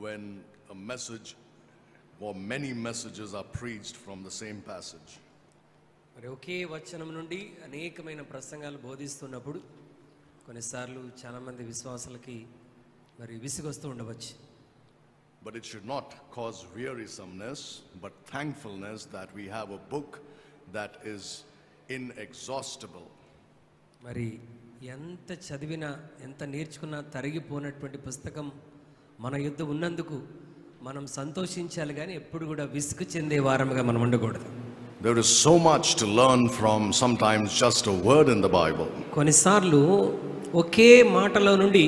when a message or many messages are preached from the same passage. మరి ఒకే వచనం నుండి అనేకమైన ప్రసంగాలు బోధిస్తున్నప్పుడు కొన్నిసార్లు చాలా మంది విశ్వాసులకి మరి విసుగొస్తూ ఉండవచ్చు. But it should not cause wearisomeness, but thankfulness that we have a book that is inexhaustible. మరి ఎంత చదివినా ఎంత నేర్చుకున్నా తరిగిపోనటువంటి పుస్తకం మన యుద్ధ ఉన్నందుకు మనం సంతోషించాలి కానీ ఎప్పుడు కూడా విసుగు చెందే వారముగా మనం ఉండకూడదు. There is so much to learn from sometimes just a word in the Bible. కొన్నిసార్లు ఒకే మాటలో నుండి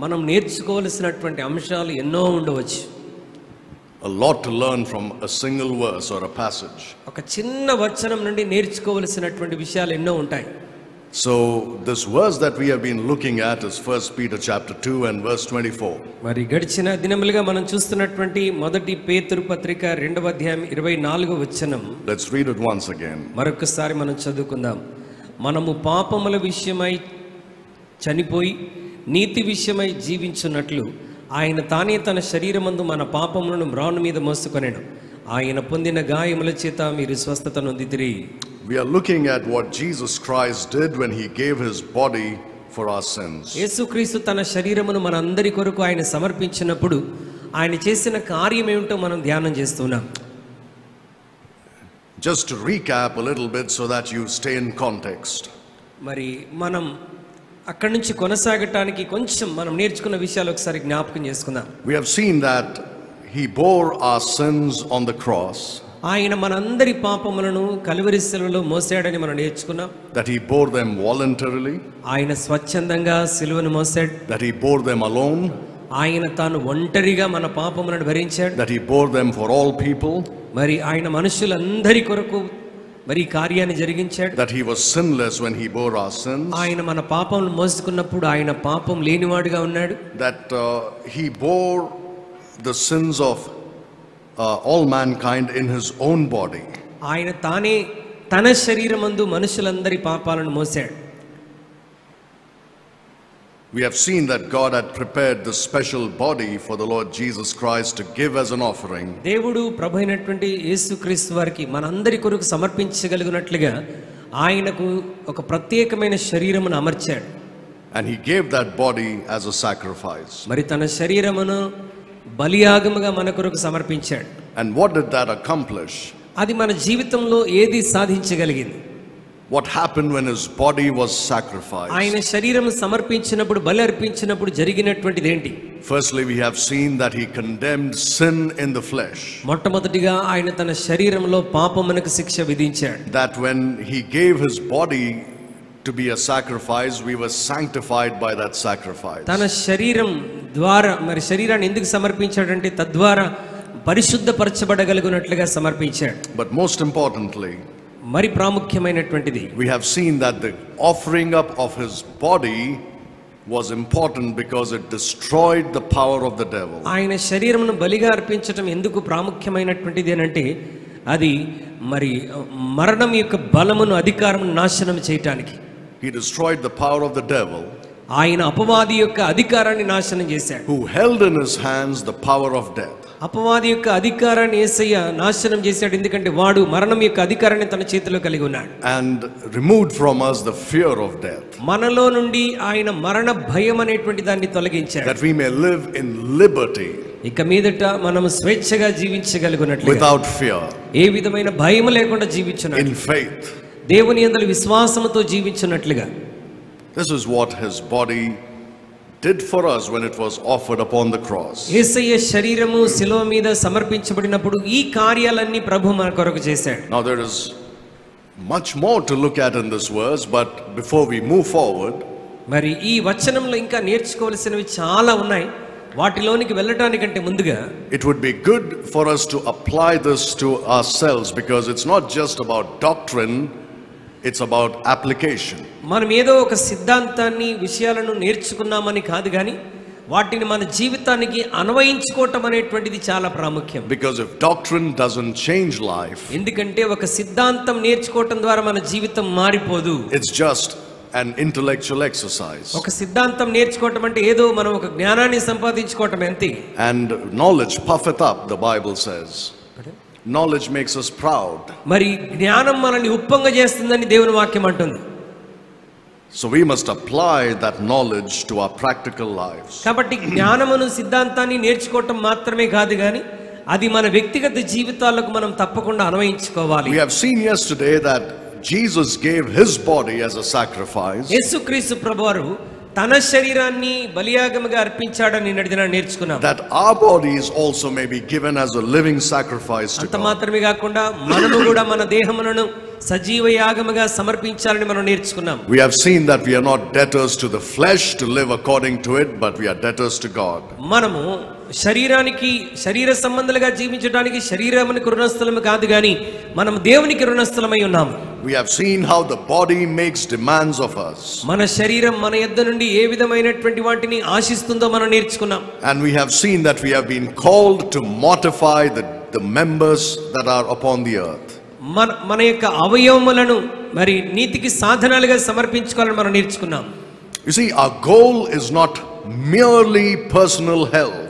మనం నేర్చుకోవాల్సినటువంటి అంశాలు ఎన్నో ఉండవచ్చు. A lot to learn from a single verse or a passage. ఒక చిన్న వచనం నుండి నేర్చుకోవాల్సినటువంటి విషయాలు ఎన్నో ఉంటాయి. So this verse that we have been looking at is 1 Peter chapter 2 and verse 24. మరి గడిచిన దినములుగా మనం చూస్తున్నటువంటి మొదటి పేతురు పత్రిక 2వ అధ్యాయం 24వ వచనం. Let's read it once again. మరొకసారి మనం చదువుకుందాం. మనము పాపముల విషయమై చనిపోయి నీతి విషయమై జీవించున్నట్లు ఆయన తానే తన శరీరమందు మన పాపములను మ్రాను మీద మోసుకొనెను. ఆయన పొందిన గాయముల చేత మీరు స్వస్థత నొందితిరి. We are looking at what Jesus Christ did when he gave his body for our sins. యేసుక్రీస్తు తన శరీరమును మనందరి కొరకు ఆయన సమర్పించినప్పుడు ఆయన చేసిన కార్యం ఏమిటో మనం ధ్యానం చేస్తున్నాం. Just to recap a little bit so that you stay in context. మరి మనం అక్కడి నుంచి కొనసాగటానికి కొంచెం మనం నేర్చుకున్న విషయాలు ఒకసారి జ్ఞాపకం చేసుకుందాం. We have seen that he bore our sins on the cross. ఆయన మనందరి పాపములను కల్వరి శిలువలో మోసాడని మనం నేర్చుకున్నాం. That he bore them voluntarily. ఆయన స్వచ్ఛందంగా శిలువను మోసాడు. That he bore them alone. ఆయన తాను ఒంటరిగా మన పాపములను భరించాడు. That he bore them for all people. మరి ఆయన మనుషులందరి కొరకు మరి కార్యాన్ని జరిగించాడు. That he was sinless when he bore our sins. ఆయన మన పాపములను మోసుకున్నప్పుడు ఆయన పాపం లేనివాడుగా ఉన్నాడు. That he bore the sins of all mankind in his own body. ఆయన తానే తన శరీరమందు మనుషులందరి పాపాలను మోసాడు. We have seen that God had prepared the special body for the Lord Jesus Christ to give as an offering. దేవుడు ప్రభు అయినటువంటి యేసుక్రీస్తు వారికి మనందరి కొరకు సమర్పించగలిగినట్లుగా ఆయనకు ఒక ప్రత్యేకమైన శరీరమును అమర్చాడు. And he gave that body as a sacrifice. మరి తన శరీరమును బలియాగముగా మన కొరకు సమర్పించాడు. And what did that accomplish? అది మన జీవితంలో ఏది సాధించగలిగింది? What happened when his body was sacrificed? ఆయన శరీరం సమర్పించినప్పుడు బలి అర్పించినప్పుడు జరిగినటువంటిది ఏంటి? Firstly, we have seen that he condemned sin in the flesh. మొట్టమొదటిగా ఆయన తన శరీరంలో పాపమునకు శిక్ష విధించాడు. That when he gave his body to be a sacrifice, we were sanctified by that sacrifice. తన శరీరం ద్వారా మరి శరీరాన్ని ఎందుకు సమర్పించాడంటే తద్వారా పరిశుద్ధపరచబడగలిగినట్లుగా సమర్పించాడు. But most importantly, మరి ప్రాముఖ్యమైనటువంటిది, we have seen that the offering up of his body was important because it destroyed the power of the devil. ఆయన శరీరమును బలిగా అర్పించడం ఎందుకు ప్రాముఖ్యమైనటువంటిది అంటే అది మరి మరణం యొక్క బలమును అధికారమును నాశనం చేయటానికి. He destroyed the power of the devil. ఆయన అపవాది యొక్క అధికారాన్ని నాశనం చేశాడు. Who held in his hands the power of death. అపవాది యొక్క అధికారాన్ని యేసయ్య నాశనం చేశాడు. ఎందుకంటే వాడు మరణం యొక్క అధికారాన్ని తన చేతిలో కలిగి ఉన్నాడు. And removed from us the fear of death. మనలో నుండి ఆయన మరణ భయం అనేటువంటి దాన్ని తొలగించాడు. That we may live in liberty. ఇక మీదట మనం స్వేచ్ఛగా జీవించగలుగునట్లుగా, without fear. ఏ విధమైన భయం లేకుండా జీవించున్నట్లు, in faith. దేవుని యందు విశ్వాసముతో జీవించున్నట్లుగా. This is what his body did for us when it was offered upon the cross. యేసయ్య శరీరము శిలువ మీద సమర్పించబడినప్పుడు ఈ కార్యాలన్నీ ప్రభు మన కొరకు చేశాడు. Now there is much more to look at in this verse, but before we move forward, మరి ఈ వచనంలో ఇంకా నేర్చుకోవాల్సినవి చాలా ఉన్నాయి. వాటిలోనికి వెళ్ళటానికంటే ముందుగా it would be good for us to apply this to ourselves, because it's not just about doctrine, it's about application. మనం ఏదో ఒక సిద్ధాంతాన్ని విషయాలను నేర్చుకున్నామని కాదు కానీ వాటిని మన జీవితానికి అన్వయించుకోవటం అనేటువంటిది చాలా ప్రాముఖ్యం. Because if doctrine doesn't change life, ఎందుకంటే ఒక సిద్ధాంతం నేర్చుకోవటం ద్వారా మన జీవితం మారిపోదు. it's just an intellectual exercise. ఒక సిద్ధాంతం నేర్చుకోవటం అంటే ఏదో మనం ఒక జ్ఞానాన్ని సంపాదించుకోవటం అంతే. And knowledge puffeth up, the Bible says. Knowledge makes us proud. మరి జ్ఞానం మనల్ని ఉప్పొంగ చేస్తుందని దేవుని వాక్యం అంటుంది. So we must apply that knowledge to our practical lives. కాబట్టి జ్ఞానమును సిద్ధాంతాన్ని నేర్చుకోవటం మాత్రమే కాదు గాని అది మన వ్యక్తిగత జీవితాలకు మనం తప్పకుండా అన్వయించుకోవాలి. We have seen yesterday that Jesus gave his body as a sacrifice. యేసుక్రీస్తు ప్రభువారు తన శరీరాన్ని బలియాగముగా అర్పించాడని నిన్నటిదిన నేర్చుకున్నాం. That our bodies also may be given as a living sacrifice to అంత God. మాత్రమే కాకుండా మనము కూడా మన దేహములను సజీవ యాగముగా సమర్పించాలని మనం నేర్చుకున్నాం. We have seen that we are not debtors to the flesh to live according to it, but we are debtors to God. మనము శరీరానికి శరీర సంబంధాలుగా జీవించడానికి శరీరమునికి రుణస్థలము కాదు గాని మనం దేవునికి రుణస్థలమై ఉన్నాము. We have seen how the body makes demands of us. మన శరీరం మన యొద్ద నుండి ఏ విధమైనటువంటి వాటిని ఆశిస్తుందో మనం నేర్చుకున్నాం. And we have seen that we have been called to mortify the members that are upon the earth. మన యొక్క అవయవములను మరి నీతికి సాధనాలుగా సమర్పించుకోవాలని మనం నేర్చుకున్నాం. You see, our goal is not merely personal health.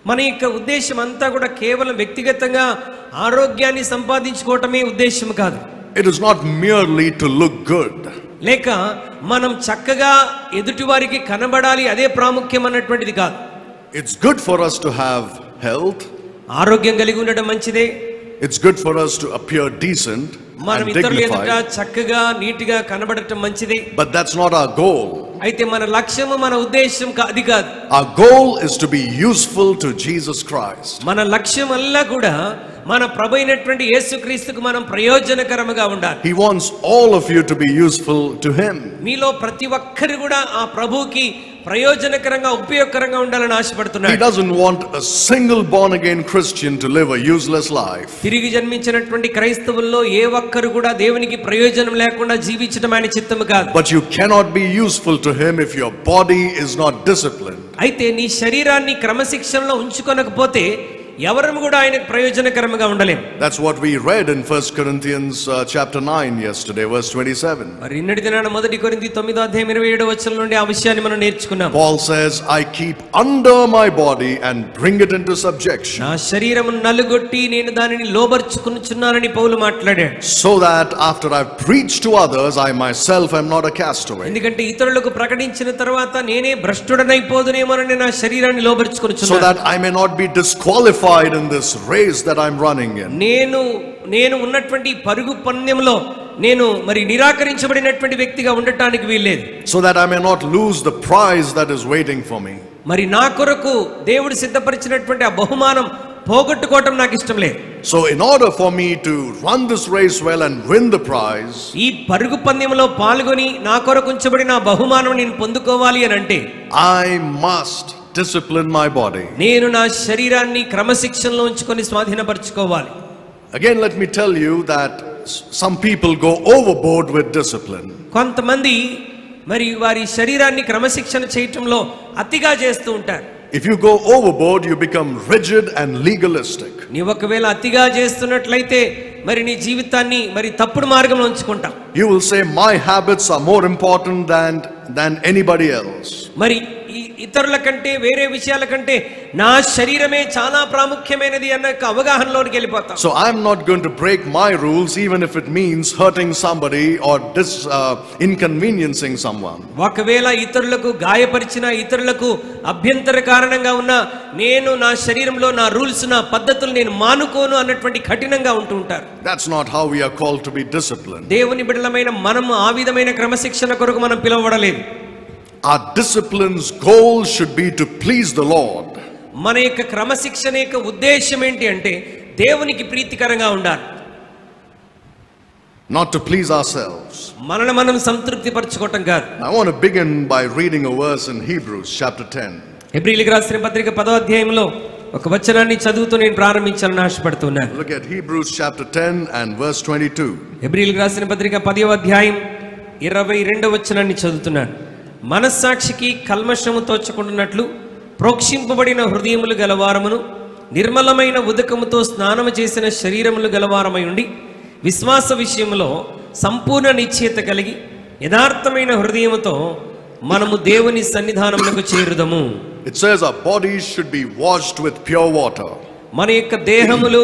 మన యొక్క ఉద్దేశం అంతా కూడా కేవలం వ్యక్తిగతంగా ఆరోగ్యాన్ని సంపాదించుకోవటమే ఉద్దేశం కాదు. It is not merely to look good. లేక మనం చక్కగా ఎదుటి వారికి కనబడాలి అదే ప్రాముఖ్యం అన్నటువంటిది కాదు. It's good for us to have health. ఆరోగ్యం కలిగి ఉండడం మంచిదే. It's good for us to appear decent మనం and ఇతరుల ఎదుట dignified. చక్కగా నీటిగా కనబడటం మంచిదే. But that's not our goal. అయితే మన లక్ష్యము మన ఉద్దేశం అది కాదు. Our goal is to be useful to Jesus Christ. మన లక్ష్యం అల్లా కూడా మన ప్రభు అయినటువంటి యేసుక్రీస్తుకు మనం ప్రయోజనకరముగా ఉండాలి. He wants all of you to be useful to him. మీలో ప్రతి ఒక్కరు కూడా ఆ ప్రభువుకి ప్రయోజనకరంగా ఉపయోగకరంగా ఉండాలని He ఆశపడుతున్నాడు. doesn't want a single born again Christian to live a useless life. తిరిగి జన్మించినటువంటి క్రైస్తవుల్లో ఏ ఒక్కరు కూడా దేవునికి ప్రయోజనం లేకుండా జీవించడం ఆయన చిత్తము కాదు. But you cannot be useful to him if your body is not disciplined. అయితే నీ శరీరాన్ని క్రమశిక్షణలో ఉంచుకొనకపోతే ఎవరము కూడా ఆయనకు ప్రయోజనకరముగా ఉండలేం. That's what we read in 1 Corinthians chapter 9 yesterday, verse 27. మరి నిన్నటి దినాన 1 కొరింథీ 9వ అధ్యాయం 27వ వచనం నుండి ఆ విషయాన్ని మనం నేర్చుకున్నాం. Paul says, I keep under my body and bring it into subjection, నా శరీరమును నలుగొట్టి నేను దానిని లోబర్చుకొనుచున్నానని పౌలు మాట్లాడాడు. so that after I've preached to others, I myself am not a castaway. ఎందుకంటే ఇతరులకు ప్రకటించిన తర్వాత నేనే భ్రష్టుడనైపోదునేమోనని నా శరీరాన్ని So లోబర్చుకొనుచున్నాను. that I may not be disqualified in this race that I'm running in. నేను ఉన్నటువంటి పరుగు పందెంలో నేను మరి నిరాకరించబడినటువంటి వ్యక్తిగా ఉండటానికి వీల్లేదు. So that I may not lose the prize that is waiting for me. మరి నా కొరకు దేవుడు సిద్ధపరిచినటువంటి ఆ బహుమానం పోగొట్టుకోవటం నాకు ఇష్టం లేదు. So in order for me to run this race well and win the prize, ఈ పరుగు పందెంలో పాల్గొని నా కొరకు ఉంచబడిన ఆ బహుమానం నేను పొందుకోవాలి అని అంటే I must discipline my body. నేను నా శరీరాన్ని క్రమశిక్షణలో ఉంచుకొని స్వాధీనపరచుకోవాలి. Again, let me tell you that some people go overboard with discipline. కొంతమంది మరి వారి శరీరాన్ని క్రమశిక్షణ చేయటంలో అతిగా చేస్తూ ఉంటారు. If you go overboard, you become rigid and legalistic. నీ ఒకవేళ అతిగా చేస్తున్నట్లయితే మరి నీ జీవితాన్ని మరి తప్పుడు మార్గంలో ఉంచుకుంటాం. You will say my habits are more important than anybody else. మరి ఇతరుల కంటే వేరే విషయాల కంటే నా శరీరమే చాలా ప్రాముఖ్యమైనది అన్న అవగాహనలోకి వెళ్ళిపోతాం. So I'm not going to break my rules even if it means hurting somebody or inconveniencing someone. ఒకవేళ ఇతరులకు గాయపరిచిన ఇతరులకు అభ్యంతర కారణంగా ఉన్న నేను నా శరీరంలో నా రూల్స్ నా పద్ధతులు నేను మానుకోను అన్నటువంటి కఠినంగా ఉంటూ ఉంటారు. That's not how we are called to be disciplined. దేవుని బిడ్డలమైన మనం ఆ విధమైన క్రమశిక్షణ కొరకు మనం పిలువబడలేదు. Our discipline's goal should be to please the Lord. మన యొక్క క్రమశిక్షణ యొక్క ఉద్దేశం ఏంటి అంటే దేవునికి ప్రీతికరంగా ఉండాలి. Not to please ourselves. మనల్ని మనం సంతృప్తి పరచుకోవటం కాదు. I want to begin by reading a verse in Hebrews chapter 10. హెబ్రీయులకు రాసిన పత్రిక 10వ అధ్యాయంలో ఒక వచనాన్ని చదువుతూ నేను ప్రారంభించాలని ఆశపడుతున్నాను. Look at Hebrews chapter 10 and verse 22. హెబ్రీయులకు రాసిన పత్రిక 10వ అధ్యాయం 22వ వచనాన్ని చదువుతున్నాను. మనస్సాక్షికి కల్మషము తోచకుండానట్లు ప్రోక్షింపబడిన హృదయములు గలవారమును నిర్మలమైన ఉదకముతో స్నానము చేసిన శరీరములు గలవారమై ఉండి విశ్వాస విషయంలో సంపూర్ణ నిశ్చయత కలిగి యథార్థమైన హృదయముతో మనము దేవుని సన్నిధానమునకు చేరుదము. It says our bodies should be washed with pure water. మన యొక్క దేహములు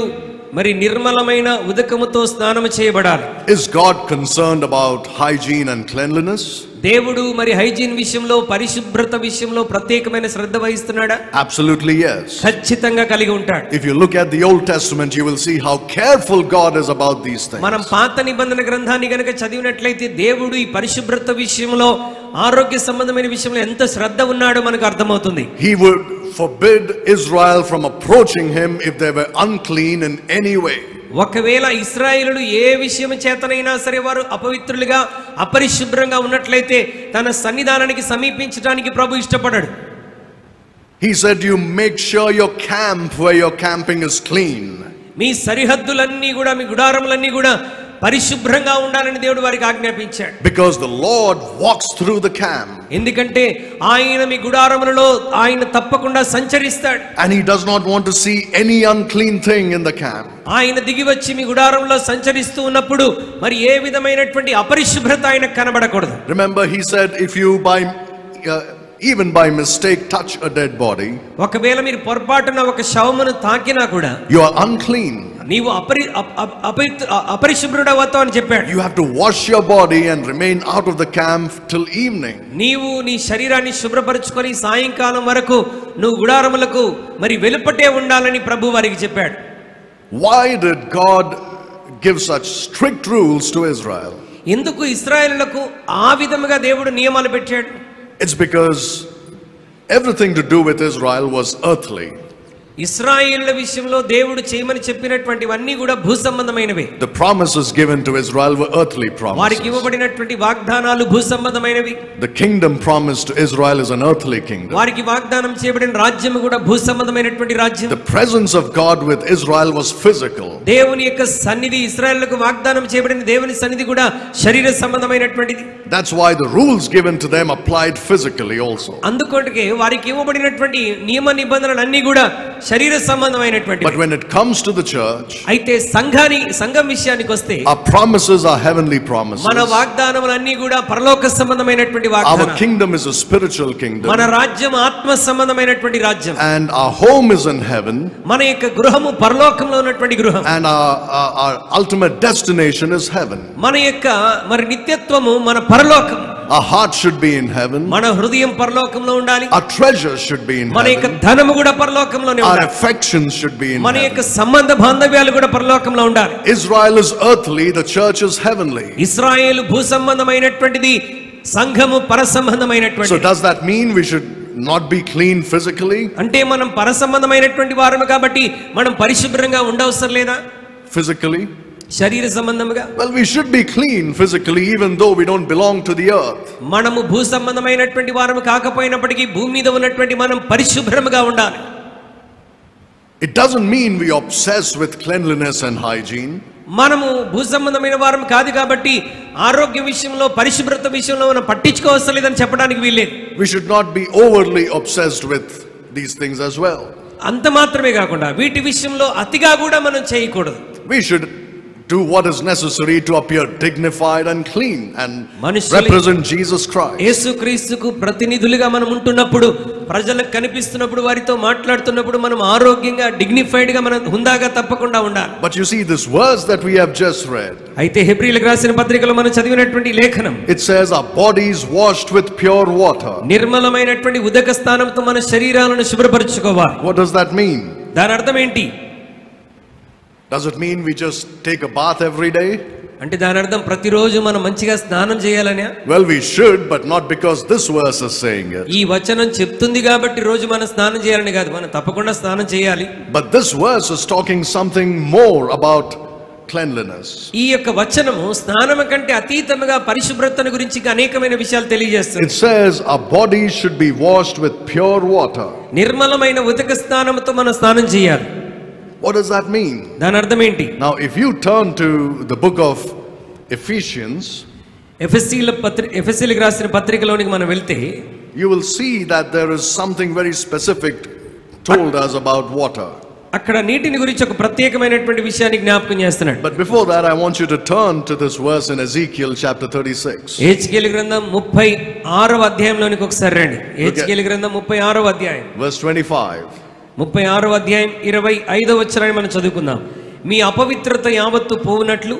మరి నిర్మలమైన ఉదకముతో స్నానము చేయబడాలి. Is God concerned about hygiene and cleanliness? దేవుడు మరి హైజీన్ విషయంలో, పరిశుభ్రత విషయంలో ప్రత్యేకమైన శ్రద్ధ వహిస్తున్నాడా? Absolutely yes. ఖచ్చితంగా కలిగి ఉంటాడు. If you look at the Old Testament, you will see how careful God is about these things. మనం పాత నిబంధన గ్రంథాన్ని గనుక చదివినట్లయితే దేవుడు ఈ పరిశుభ్రత విషయంలో, ఆరోగ్య సంబంధమైన విషయంలో ఎంత శ్రద్ధ ఉన్నాడో మనకు అర్థమవుతుంది. He would forbid Israel from approaching him if they were unclean in any way. ఒకవేళ ఇశ్రాయేలులు ఏ విషయం చేతనైనా సరే వారు అపవిత్రులుగా, అపరిశుభ్రంగా ఉన్నట్లయితే తన సన్నిధానానికి సమీపించడానికి ప్రభు ఇష్టపడాడు. He said, you make sure your camp where you're camping is clean. మీ సరిహద్దులన్నీ కూడా, మీ గుడారములన్నీ కూడా పరిశుభ్రంగా ఉండాలని దేవుడు వారికి ఆజ్ఞాపించాడు. Because the Lord walks through the camp. ఎందుకంటే ఆయన మీ గుడారములలో ఆయన తప్పకుండా సంచరిస్తాడు. And he does not want to see any unclean thing in the camp. ఆయన దిగి వచ్చి మీ గుడారంలో సంచరిస్తూ ఉన్నప్పుడు మరి ఏ విధమైనటువంటి అపరిశుభ్రత ఆయనకు కనబడకూడదు. Remember, he said, if you even by mistake touch a dead body, ఒకవేళ మీరు పొరపాటున ఒక శవమును తాకినా కూడా you are unclean. నీవు అపరిశుభ్రుడవతావు అని చెప్పాడు. You have to wash your body and remain out of the camp till evening. నీవు నీ శరీరాన్ని శుభ్రపరచుకొని సాయంకాలం వరకు నువ్వు గుడారములకు మరి వెలుపటే ఉండాలని ప్రభు వారికి చెప్పాడు. Why did God give such strict rules to Israel? ఎందుకు ఇశ్రాయేలులకు ఆ విధముగా దేవుడు నియమాలు పెట్టాడు? It's because everything to do with Israel was earthly. ఇశ్రాయేలుల విషయంలో దేవుడు చేయమని చెప్పినటువంటివన్నీ కూడా భూ సంబంధమైనవి. The promises given to Israel were earthly promises. వారికి ఇవ్వబడినటువంటి వాగ్దానాలు భూ సంబంధమైనవి. The kingdom promised to Israel is an earthly kingdom. వారికి వాగ్దానం చేయబడిన రాజ్యం కూడా భూ సంబంధమైనటువంటి రాజ్యం. The presence of God with Israel was physical. దేవుని యొక్క సన్నిధి, ఇశ్రాయేలులకు వాగ్దానం చేయబడిన దేవుని సన్నిధి కూడా శరీర సంబంధమైనటువంటిది. That's why the rules given to them applied physically also. అందుకొరకే వారికి ఇవ్వబడినటువంటి నియమ నిబంధనలన్నీ కూడా శరీర సంబంధమైనటువంటివి. But when it comes to the church, అయితే సంఘం విషయానికి వస్తే our promises are heavenly promises. మన వాగ్దానములన్నీ కూడా పరలోక సంబంధమైనటువంటి వాగ్దానాలు. Our kingdom is a spiritual kingdom. మన రాజ్యం ఆత్మ సంబంధమైనటువంటి రాజ్యం. And our home is in heaven. మన యొక్క గృహము పరలోకంలో ఉన్నటువంటి గృహం. And our ultimate destination is heaven. మన యొక్క మరి నిత్యత్వము మన పరలోకం. Our heart should be in heaven. మన హృదయం పరలోకంలో ఉండాలి. Our treasures should be in మన యొక్క heaven. ధనము కూడా పరలోకంలోనే Our ఉండాలి. affections should be in మన యొక్క heaven. సంబంధ బాంధవ్యాలు కూడా పరలోకంలో ఉండాలి. Israel is earthly, the church is heavenly. ఇశ్రాయేలు భూ సంబంధమైనటువంటిది, సంఘము పర సంబంధమైనటువంటిది. So does that mean we should not be clean physically? అంటే మనం పర సంబంధమైనటువంటి వారము కాబట్టి మనం పరిశుభ్రంగా ఉండవసరం లేదా? Physically? శరీర సంబంధముగా? Well, we should be clean physically even though we don't belong to the earth. మనము భూ సంబంధమైనటువంటి వారము కాకపోయినప్పటికీ భూమి మీద ఉన్నటువంటి మనం పరిశుభ్రముగా ఉండాలి. It doesn't mean we obsess with cleanliness and hygiene. మనము భూ సంబంధమైన వారం కాదు కాబట్టి ఆరోగ్య విషయంలో, పరిశుభ్రత విషయంలో మనం పట్టించుకోవసరం లేదని చెప్పడానికి వీల్లేదు. We should not be overly obsessed with these things as well. అంత మాత్రమే కాకుండా వీటి విషయంలో అతిగా కూడా మనం చేయకూడదు. We should do what is necessary to appear dignified and clean and Manushyali- represent Jesus Christ. యేసుక్రీస్తుకు ప్రతినిధులుగా మనం ఉంటున్నప్పుడు, ప్రజలకు కనిపిస్తున్నప్పుడు, వారితో మాట్లాడుతున్నప్పుడు మనం ఆరోగ్యంగా, డిగ్నిఫైడ్ గా, మనం హుందాగా తప్పకుండా ఉండాలి. But you see this verse that we have just read. అయితే హెబ్రీయులకు రాసిన పత్రికలో మనం చదివినటువంటి లేఖనం, It says our bodies washed with pure water. నిర్మలమైనటువంటి ఉదక స్థానంతో మన శరీరాలను శుభ్రపరచుకోవాలి. What does that mean? దాని అర్థం ఏంటి? Does it mean we just take a bath every day? అంటే దాని అర్థం ప్రతిరోజు మనం మంచిగా స్నానం చేయాలనే? Well, we should, but not because this verse is saying it. ఈ వచనం చెప్తుంది కాబట్టి రోజు మనం స్నానం చేయాలని కాదు, మనం తప్పకుండా స్నానం చేయాలి. But this verse is talking something more about cleanliness. ఈ యొక్క వచనము స్నానము కంటే అతీతముగా పరిశుభ్రతను గురించి అనేకమైన విషయాలు తెలియజేస్తుంది. It says our bodies should be washed with pure water. నిర్మలమైన ఉదక స్నానముతో మనం స్నానం చేయాలి. What does that mean? దాని అర్థం ఏంటి? Now, if you turn to the book of Ephesians, ఎఫెసీయులకు రాసిన పత్రికలోనికి మనం వెళ్తే, you will see that there is something very specific told us about water. అక్కడ నీటిని గురించి ఒక ప్రత్యేకమైనటువంటి విషయాన్ని జ్ఞాపకం చేస్తున్నాడు. But before that, I want you to turn to this verse in Ezekiel chapter 36. హెజ్కేలు గ్రంథం 36వ అధ్యాయంలోనికి ఒకసారి రండి. హెజ్కేలు గ్రంథం 36వ అధ్యాయం Verse 25. 36వ అధ్యాయం 25వ వచనాన్ని మనం చదువుకుందాం. మీ అపవిత్రత యావత్తు పోవునట్లు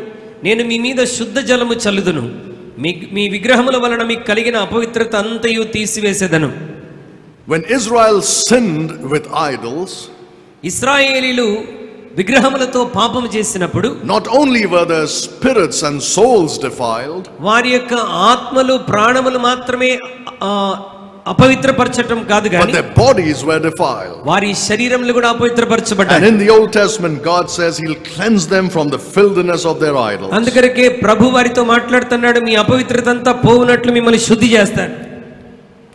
నేను మీ మీద శుద్ధ జలము చల్లుదును, మీ విగ్రహముల వలన మీకు కలిగిన అపవిత్రత అంతయు తీసివేసేదను. When Israel sinned with idols, ఇశ్రాయేలీలు విగ్రహములతో పాపము చేసినప్పుడు not only were their spirits and souls defiled, వారి యొక్క ఆత్మలు ప్రాణములు మాత్రమే అపవిత్రపరచటం కాదు but గాని their bodies were defiled. వారి శరీరములు కూడా అపవిత్రపరచబడ్డాయి. And in the Old Testament, God says He'll cleanse them from the filthiness of their idols. అందుకొరకే ప్రభు వారితో మాట్లాడుతున్నాడు, మీ అపవిత్రత అంతా పోవునట్లు మిమ్మల్ని శుద్ధి చేస్తాను.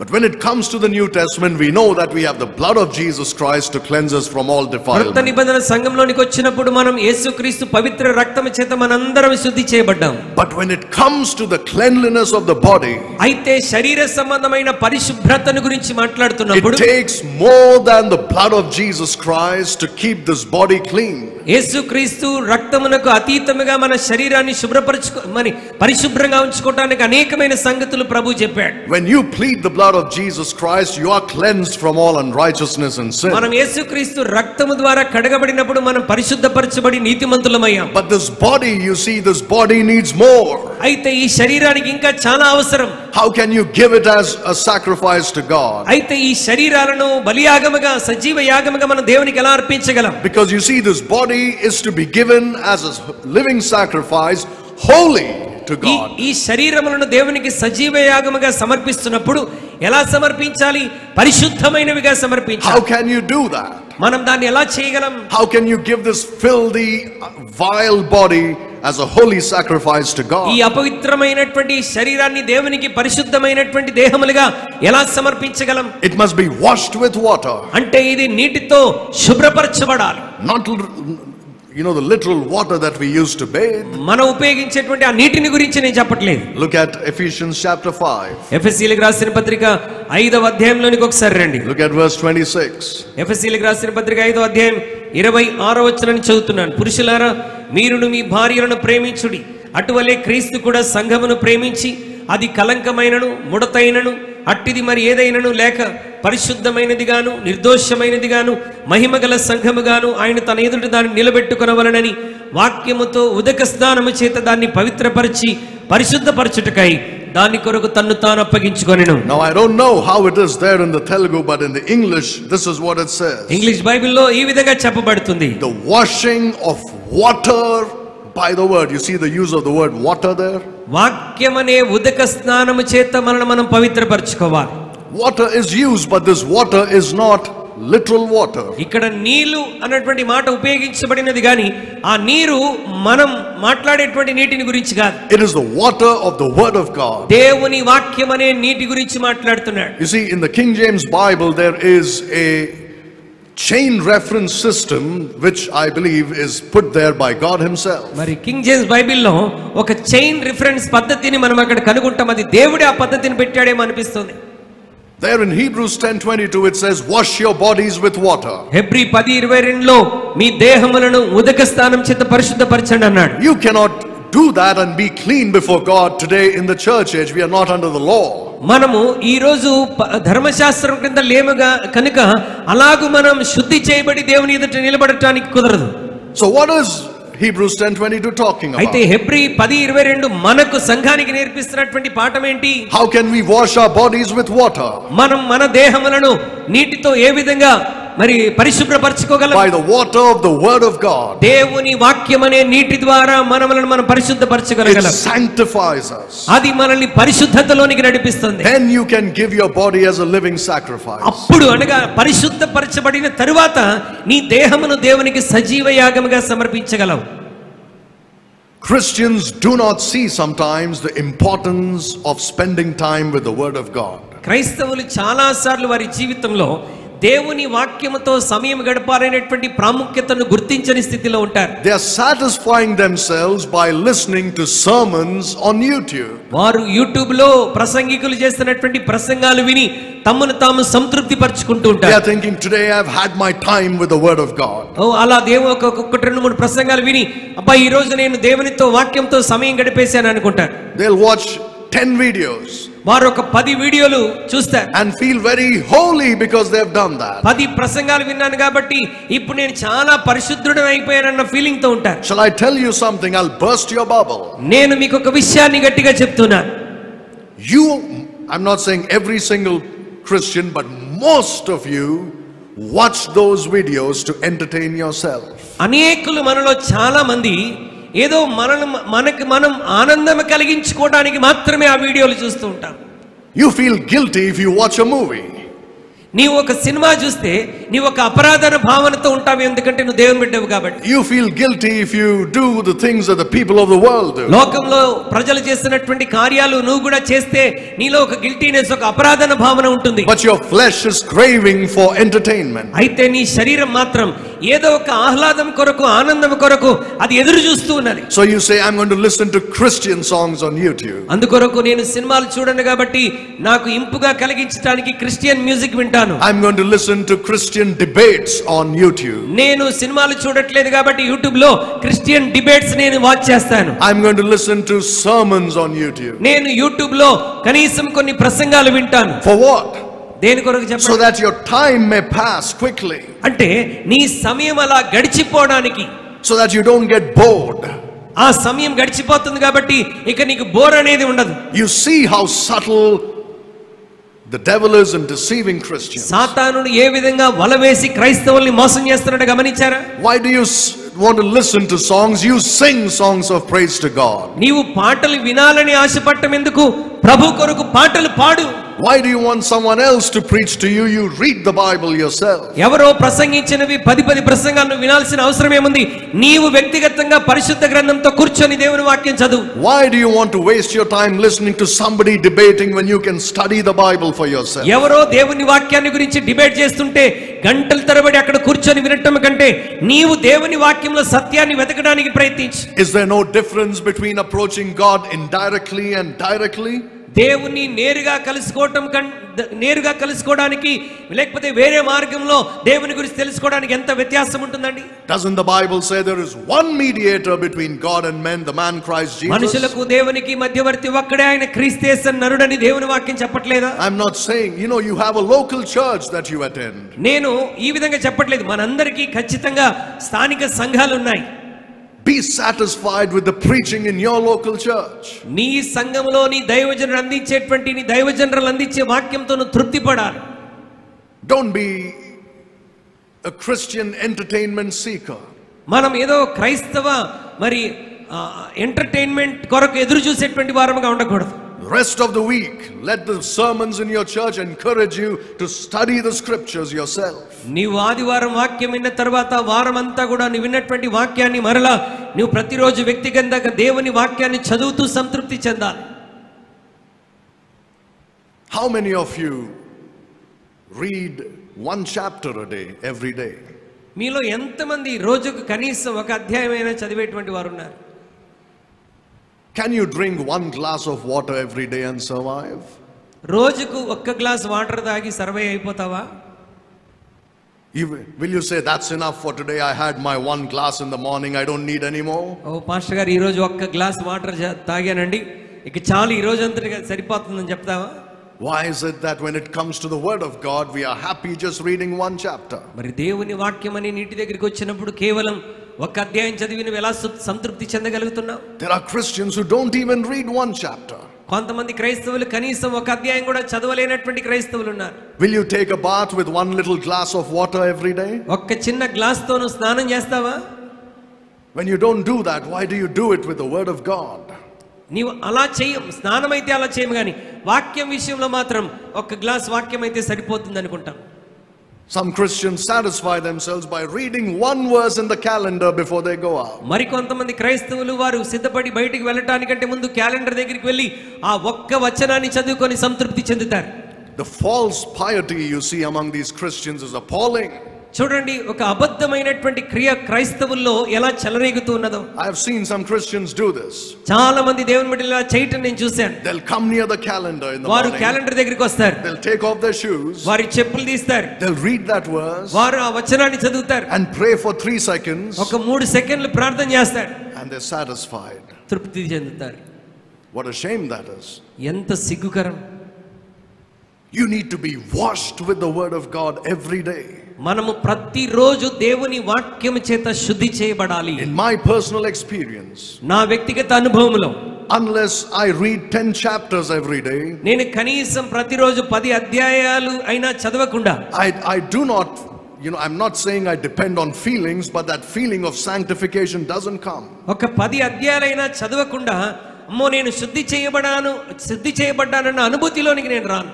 But when it comes to the New Testament, we know that we have the blood of Jesus Christ to cleanse us from all defilement. కొత్త నిబంధన సంఘంలోనికి వచ్చినప్పుడు మనం యేసుక్రీస్తు పవిత్ర రక్తము చేత మనందరం శుద్ధి చేయబడ్డాం. But when it comes to the cleanliness of the body, అయితే శరీర సంబంధమైన పరిశుభ్రతను గురించి మాట్లాడుతున్నప్పుడు it takes more than the blood of Jesus Christ to keep this body clean. యేసుక్రీస్తు రక్తమునకు అతీతముగా మన శరీరాన్ని శుభ్రపరచుకోమని పరిశుభ్రంగా ఉంచుకోవడానికి అనేకమైన సంగతులు ప్రభు చెప్పాడు. When you plead the blood of Jesus Christ, you are cleansed from all unrighteousness and sin. మనం యేసుక్రీస్తు రక్తము ద్వారా కడగబడినప్పుడు మనం పరిశుద్ధపరచబడి నీతిమంతులమయ్యాం. But this body, you see, this body needs more. అయితే ఈ శరీరానికి ఇంకా చాలా అవసరం. How can you give it as a sacrifice to God? అయితే ఈ శరీరాలను బలియాగముగా సజీవ యాగముగా మనం దేవునికి ఎలా అర్పించగలం? Because you see, this body is to be given as a living sacrifice, holy to God. ఈ శరీరములను దేవునికి సజీవ యాగముగా సమర్పిస్తున్నప్పుడు ఎలా సమర్పించాలి? పరిశుద్ధమైనవిగా సమర్పించాలి. How can you do that? మనం దాన్ని ఎలా చేయగలం? How can you give this filthy, vile body as a holy sacrifice to God? ఈ అపవిత్రమైనటువంటి శరీరాన్ని దేవునికి పరిశుద్ధమైనటువంటి దేహములుగా ఎలా సమర్పించగలం? It must be washed with water. అంటే ఇది నీటితో శుభ్రపరచబడాలి. Not, you know, the literal water that we use to bathe. మనం ఉపయోగించేటువంటి ఆ నీటిని గురించి నేను చెప్పట్లేదు. Look at Ephesians chapter 5. ఎఫెసీయులకు రాసిన పత్రిక 5వ అధ్యాయంలోనికి ఒకసారి రండి. Look at verse 26. ఎఫెసీయులకు రాసిన పత్రిక 5వ అధ్యాయం 26వ వచనాన్ని చదువుతున్నాను. పురుషులారా, మీరును మీ భార్యలను ప్రేమించుడి, అటువలే క్రీస్తు కూడా సంఘమును ప్రేమించి అది కలంకమైనను ముడతైనను అట్టిది మరి ఏదైనను లేక పరిశుద్ధమైనదిగాను నిర్దోషమైనదిగాను మహిమగల సంఘముగాను ఆయన తన ఎదుట దాన్ని నిలబెట్టుకొనవలనని వాక్యముతో ఉదక స్నానము చేత దాన్ని పవిత్రపరిచి పరిశుద్ధపరచుటకై దాని కొరకు తన్ను తాను అప్పగించుకొనెను. Now I don't know how it is there in the Telugu, but in the English this is what it says. English బైబిల్లో ఈ విధంగా చెప్పబడుతుంది. The washing of water by the word. You see the use of the word water there? వాక్యమనే ఉదక స్నానము చేత మనం పవిత్రపరచుకోవాలి. Water is used, but this water is not literal water. ఇక్కడ నీళ్లు అన్నటువంటి మాట ఉపయోగించబడినది గాని ఆ నీరు మనం మాట్లాడేటువంటి నీటిని గురించి కాదు. It is the water of the word of God. దేవుని వాక్యం అనే నీటి గురించి మాట్లాడుతున్నాడు. You see, in the King James Bible there is a chain reference system which I believe is put there by God himself. మరి king James బైబిల్లో ఒక chain reference పద్ధతిని మనం అక్కడ కనుగొంటాం. అది దేవుడే ఆ పద్ధతిని పెట్టాడేమో అనిపిస్తుంది. There in Hebrews 10:22 it says wash your bodies with water. హెబ్రీ 10:22లో మీ దేహములను ఉదక స్నానం చేత పరిశుద్ధపరచండి అన్నాడు. You cannot do that and be clean before God today in the church age. We are not under the law. మనము ఈ రోజు ధర్మశాస్త్రం కింద లేముగా కనుక అలాగూ మనం శుద్ధి చేయబడి దేవుని ఎదుట నిలబడటానికి కుదరదు. So what is Hebrews 10:22 talking about? అయితే హెబ్రీ 10:22 మనకు సంఘానికి నేర్పిస్తున్నటువంటి పాఠం ఏంటి? How can we wash our bodies with water? మనం మన దేహములను నీటితో ఏ విధంగా మరి పరిశుభ్రపరచుకోగలం? By the water of the word of God. దేవుని వాక్యం అనే నీటి ద్వారా మనలను మనం పరిశుద్ధపరచుకోగలం. It sanctifies us. అది మనల్ని పరిశుద్ధతలోనికి నడిపిస్తుంది. Then you can give your body as a living sacrifice. అప్పుడు అనగా పరిశుద్ధపరచబడిన తరువాత నీ దేహమును దేవునికి సజీవ యాగముగా సమర్పించగలవు. Christians do not see sometimes the importance of spending time with the word of God. క్రైస్తవులు చాలా సార్లు వారి జీవితంలో దేవుని వాక్యముతో సమయం గడపాలనేటువంటి ప్రాముఖ్యతను గుర్తించని స్థితిలో ఉంటారు. They are satisfying themselves by listening to sermons on YouTube. వారు యూట్యూబ్ లో ప్రసంగికులు చేస్తున్నటువంటి ప్రసంగాలు విని తమను తాము సంతృప్తి పరుచుకుంటూ They ఉంటారు. are thinking, today I have had my time with the word of God. అలా దేవుని ఒక్కొక్కటి 2-3 ప్రసంగాలు విని అబ్బా ఈ రోజు నేను దేవునితో వాక్యంతో సమయం గడిపేశాను అనుకుంటారు. They'll watch 10 videos వారు ఒక 10 వీడియోలు చూస్తారు and feel very holy because they have done that. 10 ప్రసంగాలు విన్నాను కాబట్టి ఇప్పుడు నేను చాలా పరిశుద్ధుడు అయిపోయానన్న ఫీలింగ్ తో ఉంటారు. Shall I tell you something? I'll burst your bubble. నేను మీకు ఒక విషయాన్ని గట్టిగా చెప్తున్నాను. I'm not saying every single Christian, but most of you watch those videos to entertain yourself. అనేకులు మనలో చాలా మంది ఏదో మనకి మనం ఆనందం కలిగించుకోవడానికి మాత్రమే ఆ వీడియోలు చూస్తూ ఉంటాం. You feel guilty if you watch a movie. నీవు ఒక సినిమా చూస్తే నీవు ఒక అపరాధన భావనతో ఉంటావు, ఎందుకంటే నువ్వు దేవుని బిడ్డవు కాబట్టి. You feel guilty if you do the things that the people of the world do. లోకంలో ప్రజలు చేస్తున్నటువంటి కార్యాలు నువ్వు కూడా చేస్తే నీలో ఒక గిల్టీనెస్, ఒక అపరాధన భావన ఉంటుంది. But your flesh is craving for entertainment. అయితే నీ శరీరం మాత్రం ఏదో ఒక ఆహ్లాదం కొరకు, ఆనందం కొరకు అది ఎదురు చూస్తూ ఉన్నది. So you say, I'm going to listen to Christian songs on YouTube. అందుకొరకు నేను సినిమాలు చూడను కాబట్టి నాకు ఇంపుగా కలిగించడానికి క్రిస్టియన్ మ్యూజిక్ వింటాను. I'm going to listen to Christian debates on YouTube. నేను సినిమాలు చూడట్లేదు కాబట్టి యూట్యూబ్ లో క్రిస్టియన్ డిబేట్స్ నేను వాచ్ చేస్తాను. I'm going to listen to sermons on YouTube. నేను యూట్యూబ్ లో కనీసం కొన్ని ప్రసంగాలు వింటాను. For what? దేని కొరకు So చెప్పండి? that your time may pass quickly. అంటే నీ సమయం అలా గడిచిపోవడానికి, So that you don't get bored. ఆ సమయం గడిచిపోతుంది కాబట్టి ఇక నీకు బోర్ అనేది ఉండదు. You see how subtle the devil is in deceiving Christians. సాతానుడు ఏ విధంగా వలవేసి క్రైస్తవుల్ని మోసం చేస్తున్నాడో గమనించారా? Why do you want to listen to songs? You sing songs of praise to God. నీవు పాటలు వినాలని ఆశపడటం ఎందుకు? ప్రభు కొరకు పాటలు పాడు. Why do you want someone else to preach to you? You read the Bible yourself. ఎవరో ప్రసంగించినవి 10 ప్రసంగాలను వినాల్సిన అవసరం ఏముంది? నీవు వ్యక్తిగతంగా పరిశుద్ధ గ్రంథంతో కూర్చొని దేవుని వాక్యం చదువు. Why do you want to waste your time listening to somebody debating when you can study the Bible for yourself? ఎవరో దేవుని వాక్యాన్ని గురించి డిబేట్ చేస్తుంటే గంటల తరబడి అక్కడ కూర్చొని వినటం కంటే నీవు దేవుని వాక్యంలో సత్యాన్ని వెతకడానికి ప్రయత్నించు. Is there no difference between approaching God indirectly and directly? దేవుని నేరుగా కలుసుకోవడానికి లేకపోతే వేరే మార్గంలో దేవుని గురించి తెలుసుకోవడానికి ఎంత వ్యత్యాసం ఉంటుందండి? Doesn't the Bible say there is one mediator between God and men, the man Christ Jesus? మనుషులకు దేవునికి మధ్యవర్తి ఒక్కడే, ఆయన క్రీస్తు నరుడని దేవుని వాక్యం చెప్పట్లేదా? I'm not saying, you have a local church that you attend. నేను ఈ విధంగా చెప్పట్లేదు. మనందరికీ ఖచ్చితంగా స్థానిక సంఘాలు ఉన్నాయి. Be satisfied with the preaching in your local church. నీ సంఘంలో నీ దైవజనులు అందించేటువంటి నీ దైవజనులు అందించే వాక్యంతో నువ్వు తృప్తి పడాలి. Don't be a Christian entertainment seeker. మనం ఏదో క్రైస్తవ ఎంటర్టైన్మెంట్ కొరకు ఎదురు చూసేటువంటి వారముగా ఉండకూడదు. Rest of the week, let the sermons in your church encourage you to study the scriptures yourself. నీవు ఆదివారం వాక్యం విన్న తర్వాత వారం అంతా కూడా నువ్వు విన్నటువంటి వాక్యాన్ని మరలా నువ్వు ప్రతిరోజు వ్యక్తిగతంగా దేవుని వాక్యాన్ని చదువుతూ సంతృప్తి చెందాలి. How many of you read one chapter a day every day? మీలో ఎంతమంది రోజుకు కనీసం ఒక అధ్యాయమైనా చదివేటువంటి వారు ఉన్నారు? Can you drink one glass of water every day and survive? రోజుకు ఒక్క గ్లాస్ వాటర్ తాగి Sarvai అయిపోతావా? Will you say that's enough for today? I had my one glass in the morning, I don't need any more? ఓ pastor గారు ఈ రోజు ఒక్క glass water తాగానండి, ఇక చాలు ఈ రోజు అంతటిగా సరిపోతుందని చెప్తావా? Why is it that when it comes to the word of God we are happy just reading one chapter? మరి దేవుని వాక్యం అనే నీటి దగ్గరికి వచ్చినప్పుడు కేవలం ఒక అధ్యాయం చదివి నువ్వు ఎలా సంతృప్తి చెందగలుగుతున్నావు? There are Christians who don't even read one chapter. కొంతమంది క్రైస్తవులు కనీసం ఒక అధ్యాయం కూడా చదవలేనటువంటి క్రైస్తవులు ఉన్నారు. Will you take a bath with one little glass of water every day? ఒక్క చిన్న గ్లాస్ తో నువ్వు స్నానం చేస్తావా? When you don't do that, why do you do it with the word of God? నీవు అలా స్నానం అయితే అలా చేయము, కానీ వాక్యం విషయంలో మాత్రం ఒక గ్లాస్ వాక్యం అయితే సరిపోతుంది అనుకుంటాం. Some Christians satisfy themselves by reading one verse in the calendar before they go out. మరి కొంతమంది క్రైస్తవులు వారు సిద్ధపడి బయటికి వెళ్ళటానికంటే ముందు క్యాలెండర్ దగ్గరికి వెళ్ళి ఆ ఒక్క వచనాన్ని చదువుకొని సంతృప్తి చెందుతారు. The false piety you see among these Christians is appalling. చూడండి, ఒక అబద్ధమైనటువంటి క్రియ క్రైస్తవుల్లో ఎలా చెలరేగుతూ ఉన్నదో. I have seen some Christians do this. చాలా మంది దేవుని బిడ్డలు ఇలా చేయటం నేను చూశాను. They'll come near the calendar in the వారు morning. క్యాలెండర్ దగ్గరికి వస్తారు. They'll take off their shoes. వారి చెప్పులు తీస్తారు. They'll read that verse. వారు ఆ వచనాన్ని చదువుతారు. And pray for 3 seconds. ఒక 3 సెకండ్లు ప్రార్థన చేస్తారు. And they're satisfied. తృప్తి చెందుతారు. What a shame that is. ఎంత సిగ్గుకరం. You need to be washed with the word of God every day. మనము ప్రతిరోజు దేవుని వాక్యము చేత శుద్ధి చేయబడాలి. In my personal experience, నా వ్యక్తిగత అనుభవంలో, unless I read 10 chapters every day, నేను కనీసం ప్రతిరోజు 10 అధ్యాయాలు అయినా చదవకుండా, I do not, I'm not saying I depend on feelings, but that feeling of sanctification doesn't come. ఒక 10 అధ్యాయాలైనా చదవకుండా, అమ్మో నేను శుద్ధి చేయబడ్డానన్న అనుభూతిలోనికి నేను రాను.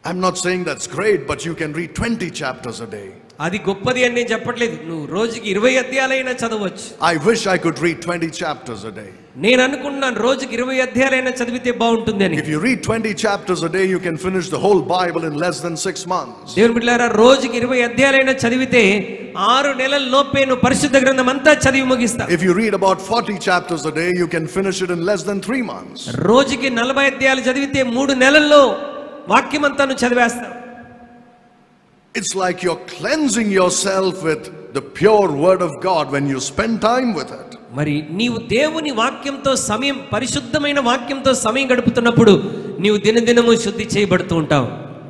I'm not saying that's great, but you can read 20 chapters a day. అది గొప్పది అని నేను చెప్పట్లేదు. నువ్వు రోజుకి 20 అధ్యాయాలైనా చదవచ్చు. I wish I could read 20 chapters a day. నేను అనుకున్నాను రోజుకి 20 అధ్యాయాలైనా చదివితే బాగుంటుంది అని. If you read 20 chapters a day, you can finish the whole Bible in less than 6 months. దేవుని బిడ్డలారా, రోజుకి 20 అధ్యాయాలైనా చదివితే 6 నెలల లోపే నువ్వు పరిశుద్ధ గ్రంథం అంతా చదివి ముగిస్తావు. If you read about 40 chapters a day, you can finish it in less than 3 months. రోజుకి 40 అధ్యాయాలు చదివితే 3 నెలల్లో వాక్యమంతా నువ్వు చదివేస్తావు. It's like you're cleansing yourself with the pure word of God when you spend time with it. మరి నీవు దేవుని వాక్యంతో పరిశుద్ధమైన వాక్యంతో సమయం గడుపుతున్నప్పుడు నీవు దినదినము శుద్ధి చేయబడుతూ ఉంటావు.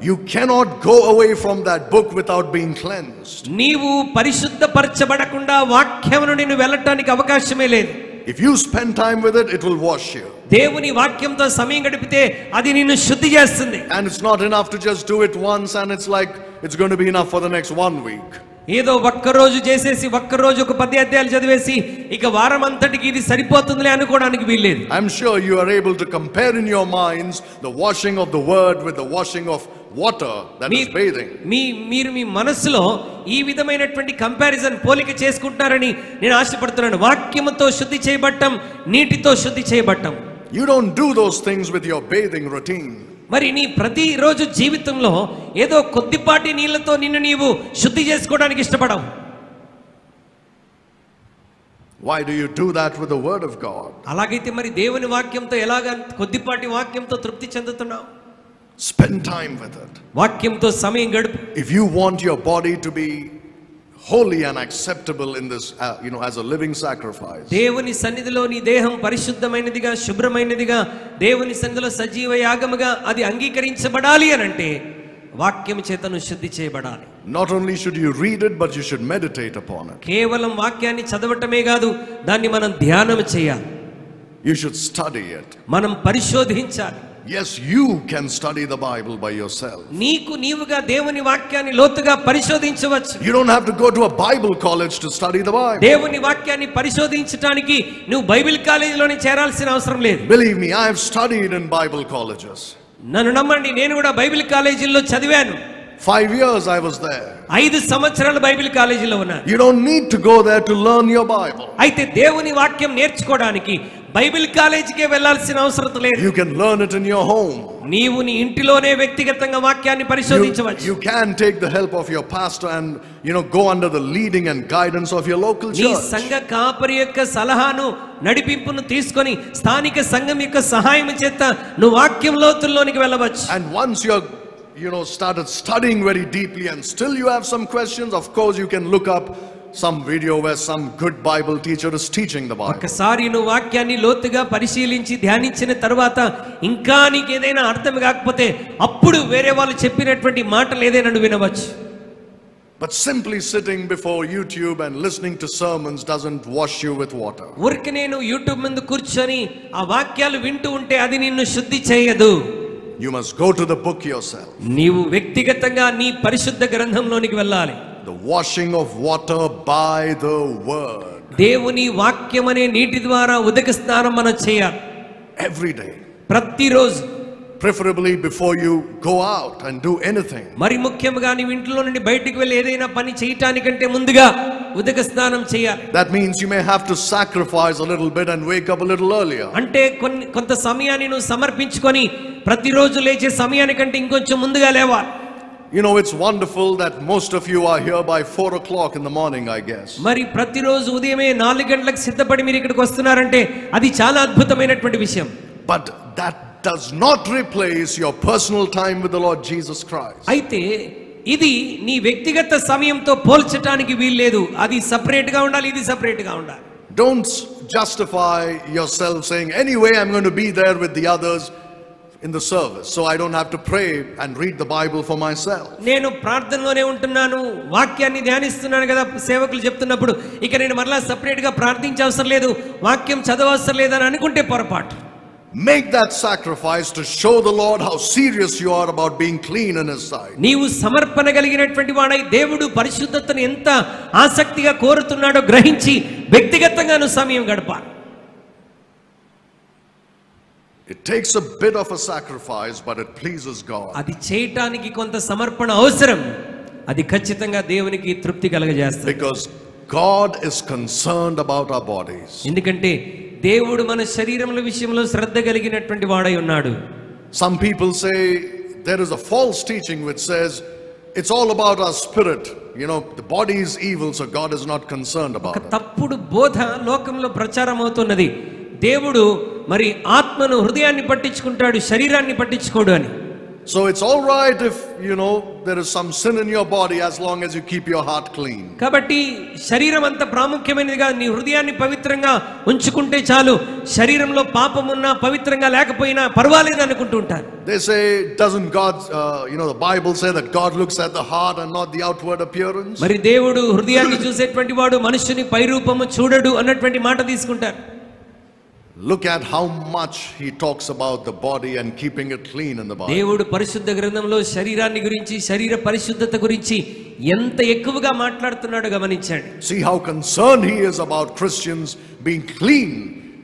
You cannot go away from that book without being cleansed. నీవు పరిశుద్ధపరచబడకుండా వాక్యం నుండి నువ్వు వెళ్ళటానికి అవకాశమే లేదు. If you spend time with it, it will wash you. దేవుని వాక్యంతో సమయం గడిపితే అది నిన్ను శుద్ధి చేస్తుంది. And it's not enough to just do it once and it's like it's going to be enough for the next 1 week. ఏదో ఒక్కరోజు చేసేసి ఒక్కరోజు ఒక 10 అధ్యాయాలు చదివేసి ఇక వారం అంతటికి ఇది సరిపోతుందిలే అనుకోవడానికి వీల్లేదు. I'm sure you are able to compare in your minds the washing of the word with the washing of water that is bathing. మీరు మీ మనసులో ఈ విధమైనటువంటి కంపారిజన్ పోలిక చేసుకుంటారని నేను ఆశపడుతున్నాను. వాక్యముతో శుద్ధి చేయబట్టం, నీటితో శుద్ధి చేయబట్టం. You don't do those things with your bathing routine. మరి నీ ప్రతిరోజు జీవితంలో ఏదో కొద్దిపాటి నీళ్లతో నిన్ను నీవు శుద్ధి చేసుకోవడానికి ఇష్టపడవు. Why do you do that with the word of God? అలాగైతే మరి దేవుని వాక్యంతో ఎలాగా కొద్దిపాటి వాక్యంతో తృప్తి చెందుతున్నావు? Spend time with it. వాక్యంతో సమయం గడుపు. If you want your body to be holy and acceptable in this as a living sacrifice, దేవుని సన్నిధిలో నీ దేహం పరిశుద్ధమైనదిగా, శుభ్రమైనదిగా, దేవుని సన్నిధిలో సజీవ యాగముగా అది అంగీకరించబడాలి అనంటే వాక్యం చేతను శుద్ధి చేయబడాలి. not only should you read it, but you should meditate upon it. కేవలం వాక్యాన్ని చదవటమే కాదు, దాన్ని మనం ధ్యానం చేయాలి. You should study it. మనం పరిశోధించాలి. Yes, you can study the Bible by yourself. నీవుగా దేవుని వాక్యాన్ని లోతుగా పరిశోధించవచ్చు. You don't have to go to a Bible college to study the Bible. దేవుని వాక్యాన్ని పరిశోధించడానికి నువ్వు బైబిల్ కాలేజీలోనే చేరాల్సిన అవసరం లేదు. Believe me, I have studied in Bible colleges. నన్ను నమ్మండి, నేను కూడా బైబిల్ కాలేజీల్లో చదివాను. 5 years I was there. 5 సంవత్సరాలు బైబిల్ కాలేజీలో ఉన్నాను. You don't need to go there to learn your Bible. అయితే దేవుని వాక్యం నేర్చుకోవడానికి బైబిల్ కాలేజీకే వెళ్ళాల్సిన అవసరం లేదు. You can learn it in your home. నీవు నీ ఇంటిలోనే వ్యక్తిగతంగా వాక్యాన్ని పరిశోధించవచ్చు. You can take the help of your pastor and go under the leading and guidance of your local church. నీ సంఘ కాపరి యొక్క సలహాను, నడిపింపును తీసుకొని స్థానిక సంఘం యొక్క సహాయం చేత నువ్వు వాక్యం లోతుల్లోనికి వెళ్ళవచ్చు. And once you're started studying very deeply and still you have some questions, of course you can look up some video where some good Bible teacher is teaching the Bible. ఒకసారి నువ్వు వాక్యాన్ని లోతుగా పరిశీలించి ధ్యానించిన తర్వాత ఇంకా నీకు ఏదైనా అర్థం కాకపోతే అప్పుడు వేరే వాళ్ళు చెప్పినటువంటి మాటలు ఏదైనా నువ్వు వినవచ్చు. But simply sitting before YouTube and listening to sermons doesn't wash you with water. ఊరికే నేను యూట్యూబ్ ముందు కూర్చొని ఆ వాక్యాలు వింటూ ఉంటే అది నిన్ను శుద్ధి చేయదు. You must go to the book yourself. నీవు వ్యక్తిగతంగా నీ పరిశుద్ధ గ్రంథంలోనికి వెళ్ళాలి. The washing of water by the word. దేవుని వాక్యం అనే నీటి ద్వారా ఉదక స్నానం మనం చేయాలి. Every day. ప్రతిరోజు. Preferably before you go out and do anything. మరి ముఖ్యంగా నీ ఇంట్లో నుండి బయటికి వెళ్ళి ఏదైనా పని చేయటానికంటే ముందుగా ఉదక స్నానం చేయాలి. That means you may have to sacrifice a little bit and wake up a little earlier. అంటే కొంత సమయాన్ని నువ్వు సమర్పించుకొని ప్రతిరోజు లేచే సమయానికంటే ఇంకొంచెం ముందుగా లేవాలి. You know, it's wonderful that most of you are here by 4 o'clock in the morning, I guess. మరి ప్రతిరోజు ఉదయమే 4 గంటలకు సిద్ధపడి మీరు ఇక్కడికి వస్తున్నారంటే అది చాలా అద్భుతమైనటువంటి విషయం. But that does not replace your personal time with the Lord Jesus Christ. అయితే ఇది నీ వ్యక్తిగత సమయంతో పోల్చడానికి వీల్లేదు. అది సెపరేట్ గా ఉండాలి, ఇది సెపరేట్ గా ఉండాలి. Don't justify yourself saying, anyway, I'm going to be there with the others in the service, so I don't have to pray and read the Bible for myself. నేను ప్రార్థనలోనే ఉంటున్నాను, వాక్యాన్ని ధ్యానిస్తున్నాను కదా సేవకులు చెప్తున్నప్పుడు ఇక నేను మరలా సెపరేట్ గా ప్రార్థించవసరం లేదు, వాక్యం చదవవసరం లేదని అనుకుంటే పొరపాటు. Make that sacrifice to show the Lord how serious you are about being clean in His sight. నీవు సమర్పణ కలిగినటువంటి వాడై దేవుడు పరిశుద్ధతను ఎంత ఆసక్తిగా కోరుతున్నాడో గ్రహించి వ్యక్తిగతంగా నువ్వు సమయం గడపాలి. It takes a bit of a sacrifice, but it pleases God. అది చేయటానికి కొంత సమర్పణ అవసరం, అది ఖచ్చితంగా దేవునికి తృప్తి కలగజేస్తుంది. Because God is concerned about our bodies. ఎందుకంటే దేవుడు మన శరీరముల విషయంలో శ్రద్ధ కలిగినటువంటి వాడై ఉన్నాడు. Some people say there is a false teaching which says it's all about our spirit. You know, the body is evil, so God is not concerned about it. తప్పుడు బోధ లోకంలో ప్రచారం అవుతున్నది. దేవుడు మరి ఆత్మను హృదయాన్ని పట్టించుకుంటాడు, శరీరాన్ని పట్టించుకోడు అని. So it's all right if, you know, there is some sin in your body as long as you keep your heart clean. కాబట్టి శరీరం అంత ప్రాముఖ్యమైనదిగా, నీ హృదయాన్ని పవిత్రంగా ఉంచుకుంటే చాలు, శరీరంలో పాపం ఉన్నా పవిత్రంగా లేకపోయినా పర్వాలేదు అనుకుంటూ ఉంటారు. They say, doesn't God, you know, the Bible say that God looks at the heart and not the outward appearance? మరి దేవుడు హృదయాన్ని చూసేటువంటి వాడు మనుషుని పైరూపము చూడడు అన్నటువంటి మాట తీసుకుంటారు. Look at how much He talks about the body and keeping it clean in the Bible. దేవుడు పరిశుద్ధ గ్రంథంలో శరీరాన్ని గురించి, శరీర పరిశుద్ధత గురించి ఎంత ఎక్కువగా మాట్లాడుతున్నాడో గమనించండి. See how concerned He is about Christians being clean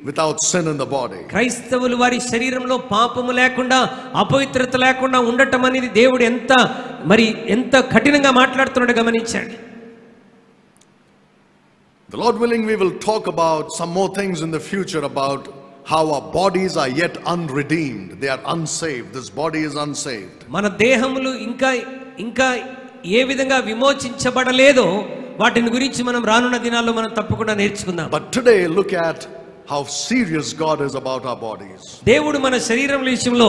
without sin in the body. క్రైస్తవులు వారి శరీరంలో పాపము లేకుండా, అపవిత్రత లేకుండా ఉండటం అనేది దేవుడు ఎంత కఠినంగా మాట్లాడుతున్నాడో గమనించండి. The Lord willing, we will talk about some more things in the future about how our bodies are yet unredeemed. They are unsaved. This body is unsaved. మన దేహములు ఇంకా ఏ విధంగా విమోచించబడలేదో వాటిని గురించి మనం రానున్న దినాల్లో మనం తప్పకుండా నేర్చుకుందాం. But today look at how serious God is about our bodies. దేవుడు మన శరీరం విషయంలో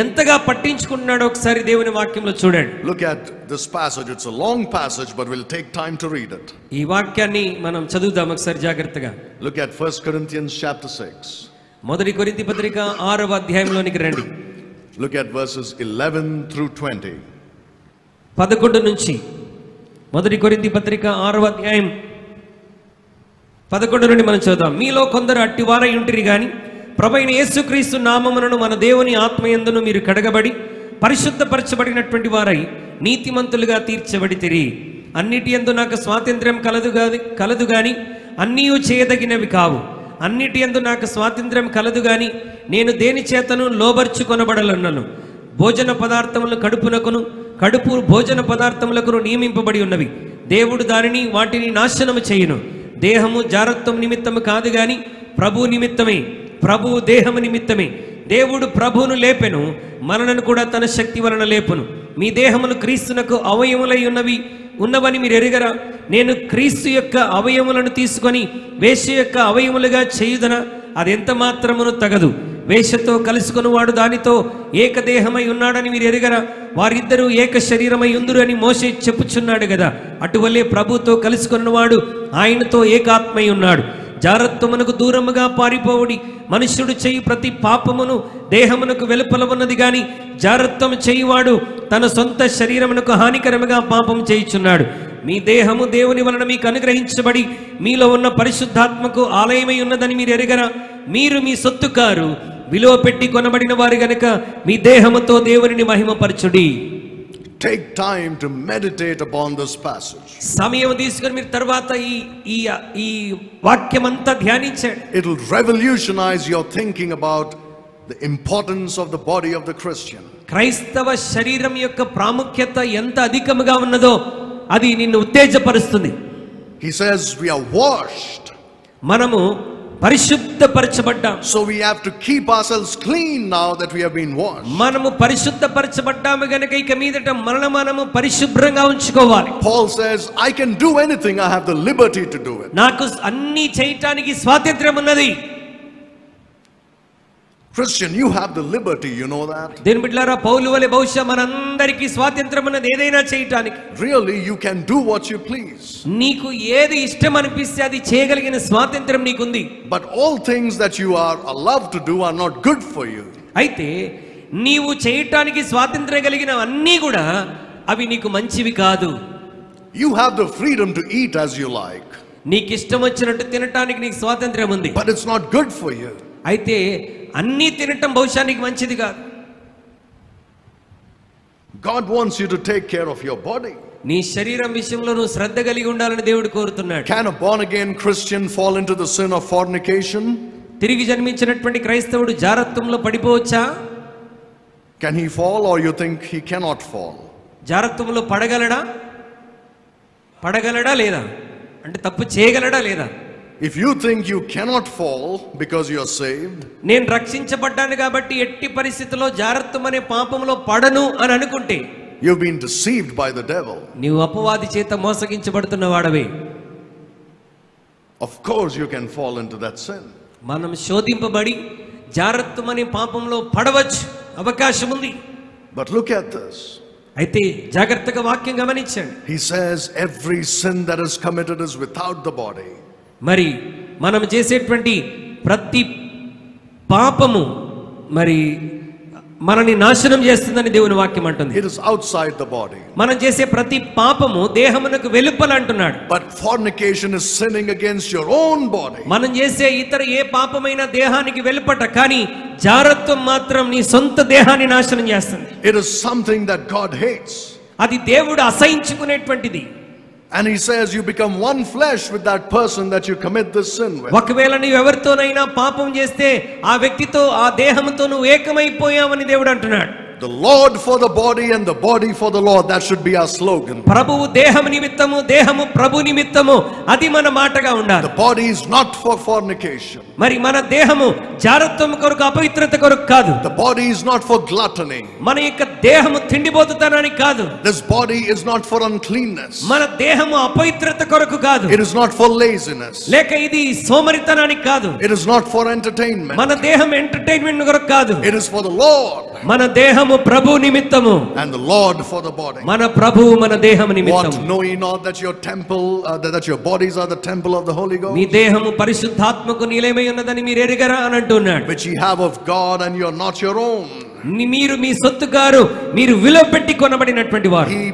ఎంతగా పట్టించుకుంటున్నాడో ఒకసారి దేవుని వాక్యంలో చూడండి. Look at this passage. It's a long passage, but we'll take time to read it. ఈ వాక్యాన్ని మనం చదువుదాం ఒకసారి జాగ్రత్తగా. Look at 1 Corinthians chapter 6. మొదటి కొరింథీ పత్రిక 6వ అధ్యాయంలోనికి రండి. Look at verses 11 through 20. 11 నుంచి మొదటి కొరింథీ పత్రిక 6వ అధ్యాయం 11 నుండి మనం చదువుదాం. మీలో కొందరు అట్టివారై ఉంటిరి గాని ప్రభువైన యేసుక్రీస్తు నామమున మన దేవుని ఆత్మయందును మీరు కడగబడి పరిశుద్ధపరచబడినటువంటి వారై నీతిమంతులుగా తీర్చబడితిరి. అన్నిటి యందు నాకు స్వాతంత్ర్యం కలదు గాని అన్నీయు చేయదగినవి కావు. అన్నిటి యందు నాకు స్వాతంత్ర్యం కలదు గాని నేను దేని చేతను లోబర్చుకొనబడలన్నను. భోజన పదార్థములు కడుపు భోజన పదార్థములకు నియమింపబడి ఉన్నవి. దేవుడు వాటిని నాశనము చేయును. దేహము జారత్వం నిమిత్తము కాదు గాని ప్రభు నిమిత్తమే, ప్రభువు దేహము నిమిత్తమే. దేవుడు ప్రభువును లేపెను, మనలను కూడా తన శక్తి వలన లేపును. మీ దేహములు క్రీస్తునకు అవయములై ఉన్నవని మీరు ఎరుగరా? నేను క్రీస్తు యొక్క అవయములను తీసుకొని వేశ్య యొక్క అవయములుగా చేయుదనా? అదెంత మాత్రమును తగదు. వేశ్యతో కలుసుకొని వాడు దానితో ఏకదేహమై ఉన్నాడని మీరు ఎరుగరా? వారిద్దరూ ఏక శరీరమై ఉందురు అని మోషే చెప్పుచున్నాడు కదా. అటువల్లే ప్రభుతో కలుసుకున్నవాడు ఆయనతో ఏకాత్మై ఉన్నాడు. జారత్వమునకు దూరముగా పారిపోవుడి. మనుష్యుడు చేయి ప్రతి పాపమును దేహమునకు వెలుపల ఉన్నది గాని జారత్వము చేయువాడు తన సొంత శరీరమునకు హానికరముగా పాపం చేయుచున్నాడు. మీ దేహము దేవుని వలన మీకు అనుగ్రహించబడి మీలో ఉన్న పరిశుద్ధాత్మకు ఆలయమై ఉన్నదని మీరు ఎరుగరా? మీరు మీ సొత్తు కారు, విలువ పెట్టి కొనబడిన వారు గనుక మీ దేహముతో దేవునిని మహిమపరచుడి. Take time to meditate upon this passage. సమయం తీసుకొని మీరు తర్వాత ఈ వాక్యమంతా ధ్యానించండి. It will revolutionize your thinking about the importance of the body of the Christian. క్రైస్తవ శరీరం యొక్క ప్రాముఖ్యత ఎంత అధికముగా ఉన్నదో అది నిన్ను ఉత్తేజపరుస్తుంది. He says we are washed. మనము పరిశుద్ధపరచబడ్డాం. So we have to keep ourselves clean now that we have been washed. మనము పరిశుద్ధపరచబడ్డాము గనుక ఇక మీదట మనము పరిశుభ్రంగా ఉంచుకోవాలి. Paul says, I can do anything, I have the liberty to do it. నాకు అన్ని చేయటానికి స్వాతంత్ర్యం ఉన్నది. Christian, you have the liberty, you know that? దేని బిడ్డలారా, పౌలు వలె బహుశా మనందరికీ స్వాతంత్ర్యం ఉన్నది ఏదైనా చేయటానికి. Really, you can do what you please. నీకు ఏది ఇష్టం అనిపిస్తే అది చేయగలిగిన స్వాతంత్ర్యం నీకుంది. But all things that you are allowed to do are not good for you. అయితే నీవు చేయటానికి స్వాతంత్ర్యం కలిగిన అన్నీ కూడా అవి నీకు మంచివి కాదు. You have the freedom to eat as you like. నీకు ఇష్టం వచ్చినట్టు తినటానికి నీకు స్వాతంత్ర్యం ఉంది. But it's not good for you. అయితే అన్నీ తినటం బహుశా నీకు మంచిది కాదు. God wants you to take care of your body. నీ శరీరం విషయంలో నువ్వు శ్రద్ధ కలిగి ఉండాలని దేవుడు కోరుతున్నాడు. Can a born again Christian fall into the sin of fornication? తిరిగి జన్మించినటువంటి క్రైస్తవుడు జారత్వంలో పడిపోవచ్చా? Can he fall, or you think he cannot fall? జారత్వంలో పడగలడా లేదా? అంటే తప్పు చేయగలడా లేదా? If you think you cannot fall because you are saved, నేను రక్షించబడ్డాను కాబట్టి ఎట్టి పరిస్థితుల్లో జారత్వం అనే పాపంలో పడను అని అనుకుంటే you've been deceived by the devil. నీవు అపవాది చేత మోసగించబడుతున్న వాడవే. Of course you can fall into that sin. మనం శోధింపబడి జారత్వం అనే పాపంలో పడవచ్చు, అవకాశం ఉంది. But look at this. అయితే జాగ్రత్తగా వాక్యం గమనించండి. He says every sin that is committed is without the body. మరి మనం చేసేటువంటి ప్రతి పాపము మరి మనని నాశనం చేస్తుందని దేవుని వాక్యం అంటుంది. It is outside the body. మనం చేసే ప్రతి పాపము దేహమునకు వెలుపల అంటున్నాడు. But fornication is sinning against your own body. మనం చేసే ఇతర ఏ పాపమైనా దేహానికి వెలుపట, కానీ జారత్వం మాత్రం నీ సొంత దేహాన్ని నాశనం చేస్తుంది. It is something that God hates. అది దేవుడు అసహించుకునేటువంటిది. And he says you become one flesh with that person that you commit this sin with. ఒకవేళ నీవు ఎవరితోనైనా పాపం చేస్తే ఆ వ్యక్తితో, ఆ దేహంతో నువ్వు ఏకమైపోయావని దేవుడు అంటున్నాడు. The Lord for the body and the body for the Lord, that should be our slogan. ప్రభువు దేహము నిమిత్తము, దేహము ప్రభు నిమిత్తము, అది మన మాటగా ఉండాలి. The body is not for fornication. మరి మన దేహము జారత్వం కొరకు, అపవిత్రత కొరకు కాదు. The body is not for gluttony. మన యొక్క దేహము తిండిబోతుతనానికి కాదు. This body is not for uncleanness. మన దేహము అపవిత్రత కొరకు కాదు. It is not for laziness. లేక ఇది సోమరితనానికి కాదు. It is not for entertainment. మన దేహం ఎంటర్టైన్మెంట్ కొరకు కాదు. It is for the Lord. మన దేహము ప్రభు నిమిత్తము, and the Lord for the body. మన ప్రభువు మన దేహము నిమిత్తము. What, know ye not that your temple, that your bodies are the temple of the Holy Ghost? మీ దేహము పరిశుద్ధాత్మకు నిలయమై ఉన్నదని మీరు ఎరుగరా అని అంటున్నాడు. Which ye have of God, and you are not your own. మీరు మీ సొత్తు గారు, మీరు విలువ పెట్టి కొనబడినటువంటి వారు. He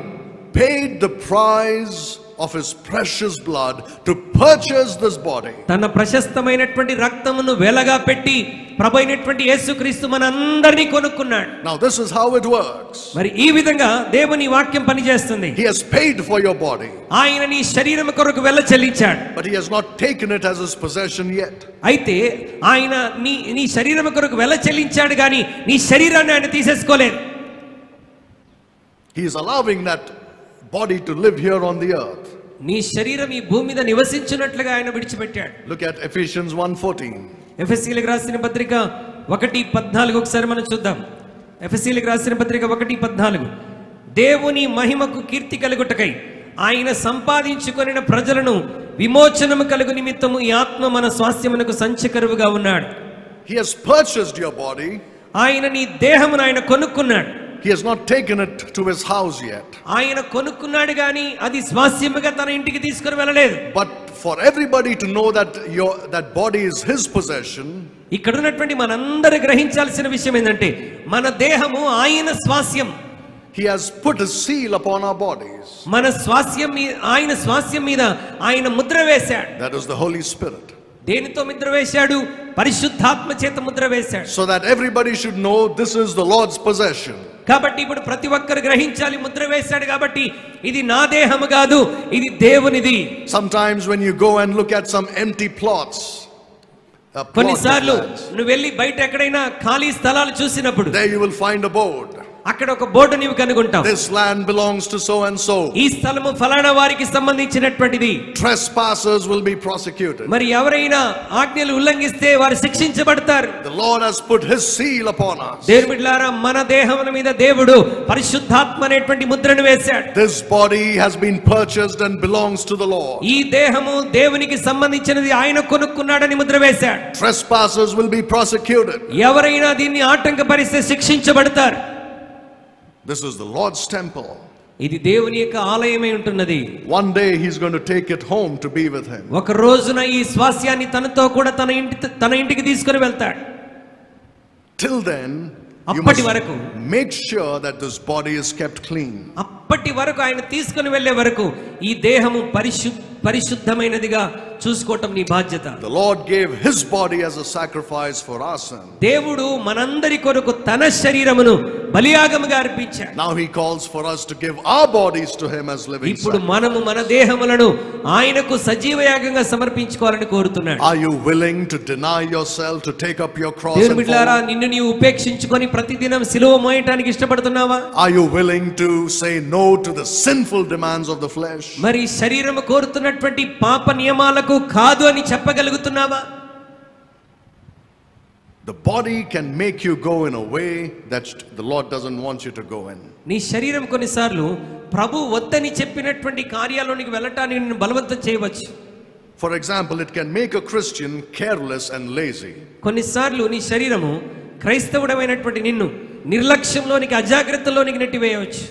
paid the price of his precious blood to purchase this body. తన ప్రశస్తమైనటువంటి రక్తమును వెలగా పెట్టి ప్రభువైనటువంటి యేసుక్రీస్తు మనందరినీ కొనుక్కున్నాడు. Now this is how it works. మరి ఈ విధంగా దేవుని వాక్యం పనిచేస్తుంది. He has paid for your body. ఆయన నీ శరీరం కొరకు వెల చెల్లించాడు. But he has not taken it as his possession yet. అయితే ఆయన నీ శరీరం కొరకు వెల చెల్లించాడు, కానీ నీ శరీరాన్ని ఆయన తీసేసుకోలేదు. He is allowing that body to live here on the earth. నీ శరీరం ఈ భూమి మీద నివసించున్నట్లుగా ఆయన విడిచిపెట్టాడు. Look at Ephesians 1:14. ఎఫెసీయులకు రాసిన పత్రిక 1:14 ఒకసారి మనం చూద్దాం. ఎఫెసీయులకు రాసిన పత్రిక 1:14. దేవుని మహిమకు కీర్తి కలుగుటకై ఆయన సంపాదించుకొనిన ప్రజలను విమోచనము కలుగు నిమిత్తము ఈ ఆత్మ మన స్వాస్థ్యమునకు సంచకరువుగా ఉన్నాడు. He has purchased your body. ఆయన నీ దేహమును ఆయన కొనుక్కున్నాడు. He has not taken it to his house yet. ఆయన కొనుక్కున్నాడు, కానీ అది స్వాస్థ్యముగా తన ఇంటికి తీసుకుని వెళ్ళలేదు. But for everybody to know that that body is his possession, ఇక్కడ ఉన్నటువంటి మనందరూ గ్రహించాల్సిన విషయం ఏంటంటే మన దేహము ఆయన స్వాస్థ్యం. he has put his seal upon our bodies. మన స్వాస్థ్యం మీద, ఆయన స్వాస్థ్యం మీద ఆయన ముద్ర వేశాడు. That is the Holy Spirit. దేనితో ముద్ర వేశాడు? పరిశుద్ధాత్మ చేత ముద్ర వేశాడు. So that everybody should know this is the Lord's possession. కాబట్టి ఇప్పుడు ప్రతి ఒక్కరు గ్రహించాలి, ముద్ర వేశాడు కాబట్టి ఇది నా దేహము కాదు, ఇది దేవునిది. Sometimes when you go and look at some empty plots, కొన్నిసార్లు నువ్వు వెళ్ళి బయట ఎక్కడైనా ఖాళీ స్థలాలు చూసినప్పుడు there you will find a board. అక్కడ ఒక బోర్డు నీవు కనుగొంటావు. This land belongs to so and so. ఈ స్థలము ఫలానా వారికి సంబంధించినటువంటిది. Trespassers will be prosecuted. మరి ఎవరైనా ఆజ్ఞలు ఉల్లంఘిస్తే వారు శిక్షించబడతారు. The Lord has put his seal upon us. దేవుని బిడ్డలారా, మన దేహముల మీద దేవుడు పరిశుద్ధాత్మ అనేటువంటి ముద్రను వేశాడు. This body has been purchased and belongs to the Lord. ఈ దేహము దేవునికి సంబంధించినది, ఆయన కొనుక్కున్నాడని ముద్ర వేశాడు. Trespassers will be prosecuted. ఎవరైనా దీన్ని ఆటంకపరిస్తే శిక్షించబడతారు. This is the Lord's temple. ఇది దేవుని యొక్క ఆలయమై ఉంటున్నది. One day he's going to take it home to be with him. ఒక రోజున ఈ స్వాస్యాన్ని తనతో కూడా తన ఇంటికి తీసుకొని వెళ్తాడు. Till then, you అప్పటి must వరకు make sure that this body is kept clean. అప్పటి వరకు ఆయన తీసుకొని వెళ్ళే వరకు ఈ దేహము పరిశుద్ధమైనదిగా చూసుకోవటం నీ బాధ్యత. The Lord gave his body as a sacrifice for our sin. దేవుడు మనందరి కొరకు తన శరీరమును బలియాగముగా అర్పించాడు. Now he calls for us to give our bodies to him as living ఇప్పుడు sacrifice. మనము మన దేహములను ఆయనకు సజీవయాగంగా సమర్పించుకోవాలని కోరుతున్నాడు. Are you willing to deny yourself, to take up your cross దేవుని and బిడ్డలారా, follow? నిన్ను నీవు ఉపేక్షించుకొని ప్రతిదినం సిలువ మోయటానికి ఇష్టపడుతున్నావా? Are you willing to say no to the sinful demands of the flesh? మరి శరీరము కోరుతున్నటువంటి పాప నియమాలకు కాదు అని చెప్పగలుగుతున్నావా? The body can make you go in a way that the Lord doesn't want you to go in. నీ శరీరం కొన్నిసార్లు ప్రభు వద్దని చెప్పినటువంటి కార్యాలలోనికి వెళ్ళటానికి నిన్ను బలవంతం చేయవచ్చు. For example, it can make a Christian careless and lazy. కొన్నిసార్లు నీ శరీరము క్రైస్తవుడమైనటువంటి నిన్ను నిర్లక్ష్యంలోనికి, అజాగ్రత్తలోనికి నెట్టివేయవచ్చు.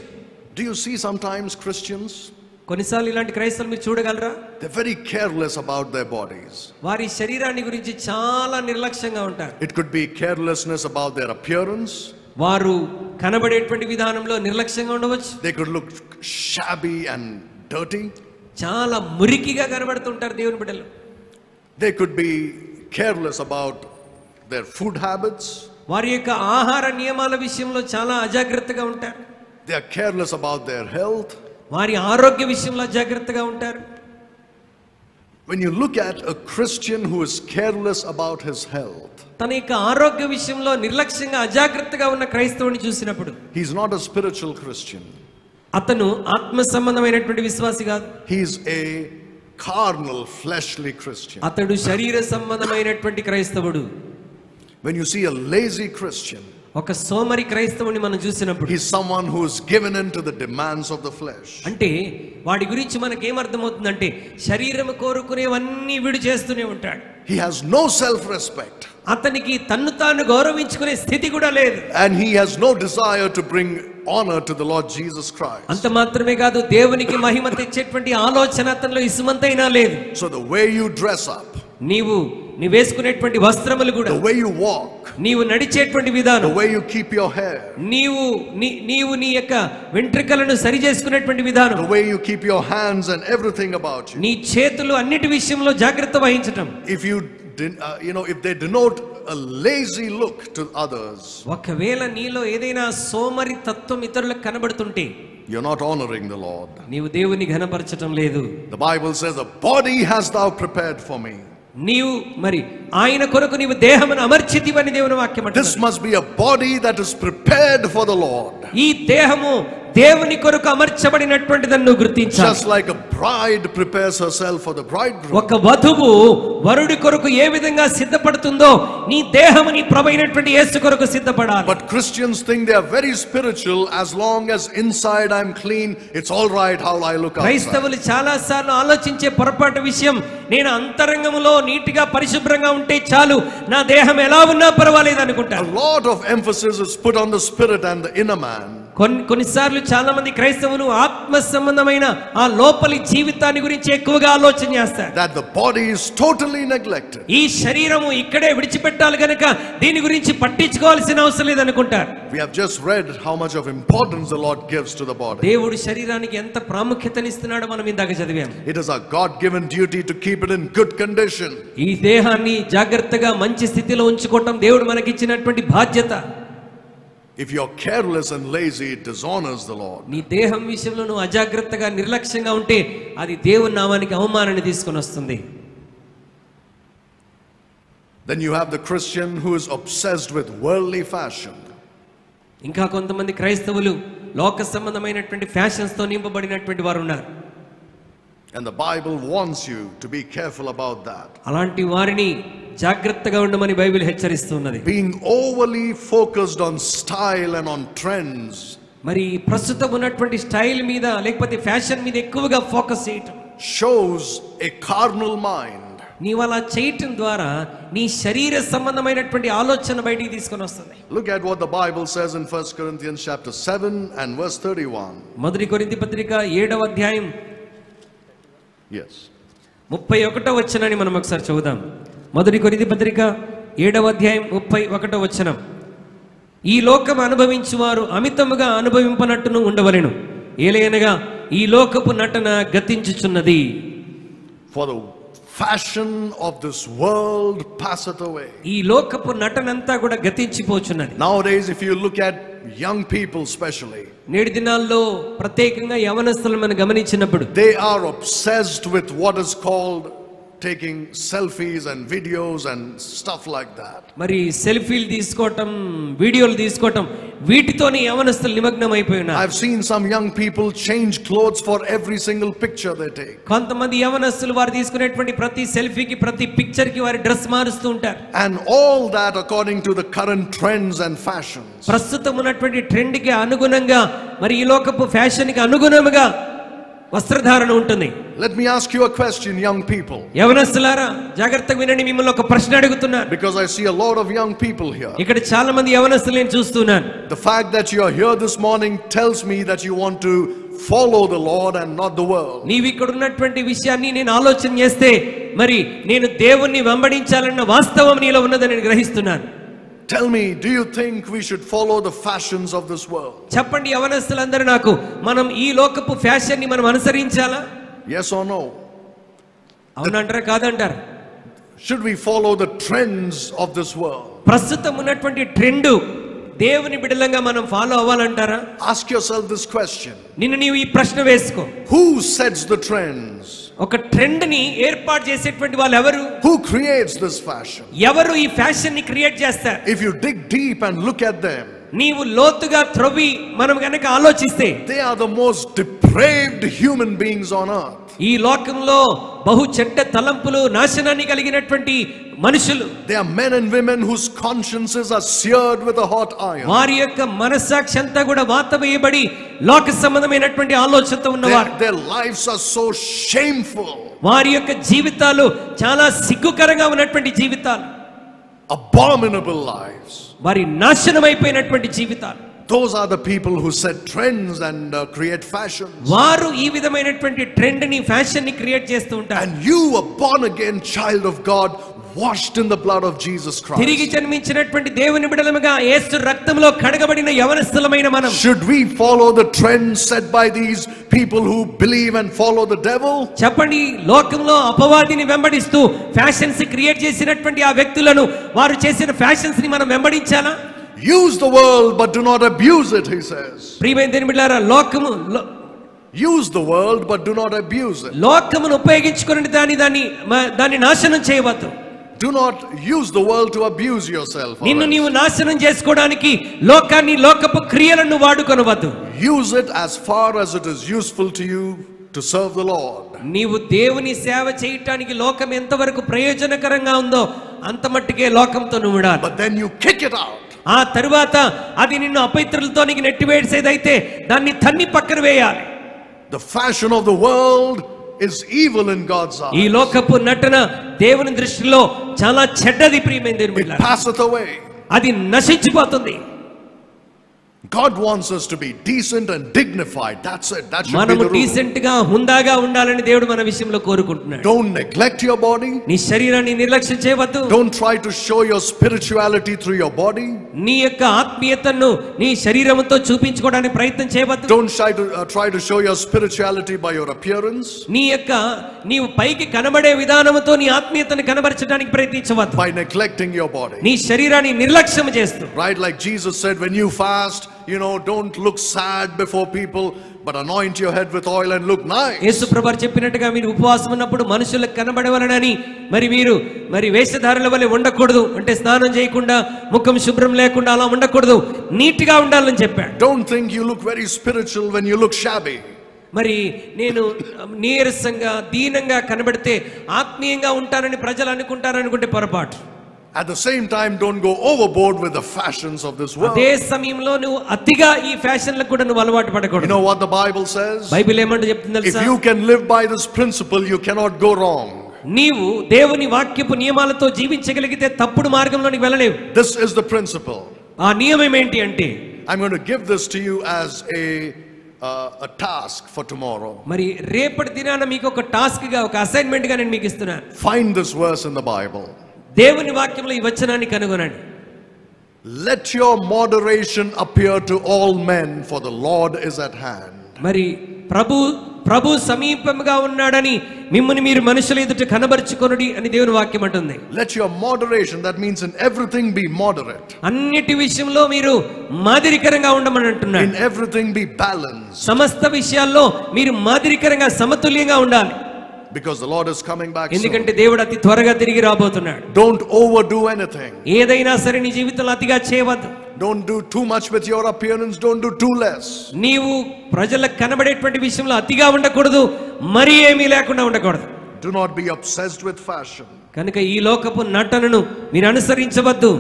Do you see sometimes Christians? కొన్నిసార్లు ఇలాంటి క్రైస్తవులు మీరు చూడగలరా? They're very careless about their bodies. వారి శరీరాన్ని గురించి చాలా నిర్లక్ష్యంగా ఉంటారు. It could be carelessness about their appearance. వారు కనబడేటువంటి విధానంలో నిర్లక్ష్యంగా ఉండవచ్చు. They could look shabby and dirty. చాలా మురికిగా కనబడుతుంటారు దేవుని బిడ్డలు. They could be careless about their food habits. వారి యొక్క ఆహార నియమాల విషయంలో చాలా అజాగ్రత్తగా ఉంటారు. They are careless about their health. వారి ఆరోగ్య విషయంలో జాగ్రత్తగా ఉంటారు. When you look at a Christian who is careless about his health, తన యొక్క ఆరోగ్య విషయంలో నిర్లక్ష్యంగా, అజాగ్రత్తగా ఉన్న క్రైస్తవుని చూసినప్పుడు he's not a spiritual Christian. అతను ఆత్మ సంబంధమైనటువంటి విశ్వాసి కాదు. He's a carnal, fleshly Christian. అతడు శరీర సంబంధమైనటువంటి క్రైస్తవుడు. When you see a lazy Christian, ఒక సోమరి క్రైస్తవుని మనం చూసినప్పుడు he's someone who is given into the demands of the flesh. అంటే వాడి గురించి మనకేమర్థమవుతుందంటే శరీరం కోరుకునేవన్నీ వీడు చేస్తూనే ఉంటాడు. He has no self-respect. అతనికి తన్ను తాను గౌరవించుకునే స్థితి కూడా లేదు. And he has no desire to bring honor to the Lord Jesus Christ. అంత మాత్రమే కాదు, దేవునికి మహిమ తెచ్చేటువంటి ఆలోచన అతనిలో ఇసుమంతైనా లేదు. So the way you dress up, నీవు వేసుకునేటువంటి వస్త్రములు కూడా, the way you walk, నీవు నడిచేటువంటి the విధానం, way you keep your hair, నీవు నీ యొక్క వెంట్రుకలను సరి చేసుకునేటువంటి విధానం, the way you keep your hands and everything about you. నీ చేతులు అన్నిటి విషయంలో జాగ్రత్త వహించటం. If they denote a lazy look to others, ఒకవేళ నీలో ఏదైనా సోమరి తత్వం ఇతరులకు కనబడుతుంటే you're not honoring the Lord. నీవు దేవుని ఘనపరచటం లేదు. The Bible says, "A body hast thou prepared for me." నీవు మరి ఆయన కొరకు నీవు దేహమును అమర్చితివని దేవుని వాక్యం అంటుంది. This must be a body that is prepared for the Lord. ఈ దేహము దేవుని కొరకు అమర్చబడినటువంటిదని నువ్వు గుర్తించాలి. Just like a bride prepares herself for the bridegroom. ఒక వధువు వరుడి కొరకు ఏ విధంగా సిద్ధపడుతుందో నీ దేహము నీ ప్రభువైనటువంటి యేసు కొరకు సిద్ధపడాలి. But Christians think they are very spiritual as long as inside I'm clean, it's all right how I look outside. క్రైస్తవులు చాలా సార్లు ఆలోచించే పొరపాటు విషయం, నేను అంతరంగములో నీటిగా పరిశుభ్రంగా ఉంటే చాలు, నా దేహం ఎలా ఉన్నా పర్వాలేదు అనుకుంటారు. A lot of emphasis is put on the spirit and the inner man. కొన్నిసార్లు చాలా మంది క్రైస్తవులు ఆత్మ సంబంధమైన ఆ లోపలి జీవితాన్ని గురించి ఎక్కువగా ఆలోచన చేస్తారు. That the body is totally neglected. ఈ శరీరము ఇక్కడే విడిచిపెట్టాలి గనుక దీని గురించి పట్టించుకోవాల్సిన అవసరం లేదనుకుంటారు. We have just read how much of importance the Lord gives to the body. దేవుడు శరీరానికి ఎంత ప్రాముఖ్యతనిస్తున్నాడో మనం ఇందాక చదివాం. It is our God-given duty to keep it in good condition. ఈ దేహాన్ని జాగ్రత్తగా మంచి స్థితిలో ఉంచుకోవటం దేవుడు మనకిచ్చినటువంటి బాధ్యత. If you're careless and lazy, it dishonors the Lord. నీ దేహం విషయంలో నువ్వు అజాగ్రత్తగా నిర్లక్ష్యంగా ఉంటే అది దేవుని నామానికి అవమానాన్ని తీసుకొని వస్తుంది. Then you have the Christian who is obsessed with worldly fashion. ఇంకా కొంతమంది క్రైస్తవులు లోక సంబంధమైనటువంటి ఫ్యాషన్స్ తో నింపబడినటువంటి వారు ఉన్నారు. And the Bible warns you to be careful about that. అలాంటి వారిని జాగ్రత్తగా ఉండమని Bible హెచ్చరిస్తున్నది. Being overly focused on style and on trends. మరి ప్రస్తుతం ఉన్నటువంటి స్టైల్ మీద లేకపోతే ఫ్యాషన్ మీద ఎక్కువగా ఫోకస్ చేయటం shows a carnal mind. నీవు అలా చేయటం ద్వారా నీ శరీర సంబంధమైనటువంటి ఆలోచన బయటికి తీసుకొని వస్తుంది. Look at what the Bible says in 1 Corinthians chapter 7 and verse 31. మొదటి కొరింథీ పత్రిక 7వ అధ్యాయం Yes. 31వ వచనాన్ని మనం ఒకసారి చదువుదాం. మొదటి కొరింథీ పత్రిక 7వ అధ్యాయం 31వ వచనం. ఈ లోకం అనుభవించువారు అమితముగా అనుభవింపనట్టును ఉండవలెను. ఏలయనగా ఈ లోకపు నటన గతించుచున్నది. For the fashion of this world passeth away. ఈ లోకపు నటనంతా కూడా గతించిపోచున్నది. Nowadays, if you look at young people especially, నేటి దినాల్లో ప్రత్యేకంగా యవనస్తులను మనం గమనించినప్పుడు they are obsessed with what is called taking selfies and videos and stuff like that. మరి సెల్ఫీలు తీసుకోవటం, వీడియోలు తీసుకోవటం, వీటితోనే యవనస్తులు నిమగ్నం అయిపోయి ఉన్నారు. I've seen some young people change clothes for every single picture they take. కొంతమంది యవనస్తులు వారు తీసుకునేటువంటి ప్రతి సెల్ఫీకి, ప్రతి పిక్చర్ కి వారి డ్రెస్ మారుస్తూ ఉంటారు. And all that according to the current trends and fashions. ప్రస్తుతం ఉన్నటువంటి ట్రెండ్ కి అనుగుణంగా, మరి ఈ లోకపు ఫ్యాషన్ కి అనుగుణంగా వస్త్రధారణ ఉంటుంది. Let me ask you a question, young people. యవనస్తులారా జాగ్రత్తగా వినండి, మిమ్మల్ని ఒక ప్రశ్న అడుగుతున్నాను. Because I see a lot of young people here. ఇక్కడ చాలా మంది యవనస్తులు నేను చూస్తున్నాను. The fact that you are here this morning tells me that you want to follow the Lord and not the world. నీవు ఇక్కడ ఉన్నటువంటి విషయాన్ని నేను ఆలోచన చేస్తే మరి నేను దేవుణ్ణి వెంబడించాలన్న వాస్తవం నీలో ఉన్నదని నేను గ్రహిస్తున్నాను. Tell me, do you think we should follow the fashions of this world? చెప్పండి యవనస్తులందరూ నాకు, మనం ఈ లోకపు ఫ్యాషన్ ని మనం అనుసరించాలా? Yes or no? అవునంటారా కాదంటారా? Should we follow the trends of this world? ప్రస్తుతం ఉన్నటువంటి ట్రెండ్ దేవుని బిడ్డలంగా మనం follow అవ్వాలంటారా? Ask yourself this question. నిన్ను నీవు ఈ ప్రశ్న వేసుకో. Who sets the trends? ఒక ట్రెండ్ ని ఏర్పాటు చేసేటువంటి వాళ్ళు ఎవరు? Who creates this fashion? ఎవరు ఈ ఫ్యాషన్ ని క్రియేట్ చేస్తారు? If you dig deep and look at them, నీవు లోతుగా త్రవ్వి మనం గనక ఆలోచిస్తే they are the most depraved human beings on earth. ఈ లోకంలో బహు చెడ్డ తలంపులు, నాశనాన్ని కలిగినటువంటి మనుషులు. They are men and women whose consciences are seared with a hot iron. వారి యొక్క మనస్సాక్షి అంతా కూడా వాత వేయబడి లోక సంబంధమైనటువంటి ఆలోచనతో ఉన్నవారు. Their lives are so shameful. వారి యొక్క జీవితాలు చాలా సిగ్గుకరంగా ఉన్నటువంటి జీవితాలు, Abominable lives. వారి నాశనం అయిపోయినటువంటి జీవితాలు. Those are the people who set trends and create fashions. వారు ఈ విధమైనటువంటి ట్రెండ్ ని, ఫ్యాషన్ ని క్రియేట్ చేస్తూ ఉంటారు. And you, a born again child of God, washed in the blood of Jesus Christ. తిరిగి జన్మించినటువంటి దేవుని బిడ్డలముగా యేసు రక్తంలో కడగబడిన యవనస్తులమైన మనం Should we follow the trends set by these people who believe and follow the devil? చెప్పండి, లోకంలో అపవాదిని వెంబడిస్తూ ఫ్యాషన్స్ క్రియేట్ చేసినటువంటి ఆ వ్యక్తులను, వారు చేసిన ఫ్యాషన్స్ ని మనం వెంబడించాలా? Use the world but do not abuse it, he says. ప్రియమైన దేవుని బిడ్డలారా, Use the world but do not abuse it. లోకమును ఉపయోగించుకుని దాన్ని నాశనం చేయవద్దు. Do not use the world to abuse yourself. నిన్ను నీవు నాశనం చేసుకోవడానికి లోకాన్ని, లోకపు క్రియలను వాడుకొనవద్దు. Use it as far as it is useful to you to serve the Lord. నీవు దేవుని సేవ చేయటానికి లోకం ఎంతవరకు ప్రయోజనకరంగా ఉందో అంత మట్టుకే లోకంతో నువ్వు ఉండాలి. But then you kick it out. ఆ తరువాత అది నిన్ను అపవిత్రులతో నీకు నెట్టివేసేదైతే దాన్ని తన్ని పక్కన వేయాలి. The fashion of the world is evil in God's eyes. ఈ లోకపు నటన దేవుని దృష్టిలో చాలా చెడ్డది. ప్రియమైన దేవుని It బిడ్డలారా, passeth away. అది నశించిపోతుంది. God wants us to be decent and dignified. That's it. That should be మనము the rule. డీసెంట్ గా, హుందాగా ఉండాలని దేవుడు మన విషయంలో కోరుకుంటున్నాడు. Don't neglect your body. నీ శరీరాన్ని నిర్లక్ష్యం చేయవద్దు. Don't try to show your spirituality through your body. నీ యొక్క ఆత్మీయతను నీ శరీరంతో చూపించుకోవడానికి ప్రయత్నం చేయవద్దు. Don't try to show your spirituality by your appearance. నీవు పైకి కనబడే విధానంతో నీ ఆత్మీయతను కనబరచడానికి ప్రయత్నించవద్దు. By neglecting your body. నీ శరీరాన్ని నిర్లక్ష్యం చేస్తూ. Right, like Jesus said, when you fast, don't look sad before people, but anoint your head with oil and look nice. యేసు ప్రభువు చెప్పినట్టుగా మీరు ఉపవాసం ఉన్నప్పుడు మనుషులకు కనబడవలనని మీరు వేషధారుల వలె ఉండకూడదు. అంటే స్నానం చేయకుండా ముఖం శుభ్రం లేకుండా అలా ఉండకూడదు, నీట్ గా ఉండాలని చెప్పాడు. Don't think you look very spiritual when you look shabby. నేను నీరసంగా దీనంగా కనబడితే ఆత్మీయంగా ఉంటానని ప్రజలు అనుకుంటే పొరపాటు. At the same time, don't go overboard with the fashions of this world. అదే సమయంలో నువ్వు అతిగా ఈ ఫ్యాషన్లకు కూడా నువ్వు అలవాటు పడకూడదు. You know what the Bible says? Bible ఏమంటో చెప్తుంది తెలుసా? If you can live by this principle, you cannot go wrong. నీవు దేవుని వాక్యపు నియమాలతో జీవించగలిగితే తప్పుడు మార్గంలోనికి వెళ్ళలేవు. This is the principle. ఆ నియమం ఏంటి అంటే, I'm going to give this to you as a task for tomorrow. రేపటి దినాన మీకు ఒక టాస్క్ గా, ఒక అసైన్మెంట్ గా నేను మీకు ఇస్తున్నాను. Find this verse in the Bible. దేవుని వాక్యంలో ఈ వచనాన్ని కనుగొనండి. Let your moderation appear to all men, for the Lord is at hand. ప్రభు సమీపంగా ఉన్నాడని మిమ్మల్ని మీరు మనుషుల ఎదుట కనబరుచుకొనుడి అని దేవుని వాక్యం అంటుంది. Let your moderation, that means in everything be moderate. అన్నిటి విషయంలో మీరు మాదిరికరంగా ఉండమని అంటున్నాడు. In everything be balanced. సమస్త విషయాల్లో మీరు మాదిరికరంగా సమతుల్యంగా ఉండాలి. Because the Lord is coming back soon. ఎందుకంటే దేవుడు అతి త్వరగా తిరిగి రాబోతున్నాడు. Don't overdo anything. ఏదైనా సరే నీ జీవితంలో అతిగా చేయవద్దు. Don't do too much with your appearance, don't do too less. నీవు ప్రజలకు కనబడేటువంటి విషయంలో అతిగా ఉండకూడదు, మరి ఏమీ లేకుండా ఉండకూడదు. Do not be obsessed with fashion. కనుక ఈ లోకపు నటనను మీరు అనుసరించవద్దు.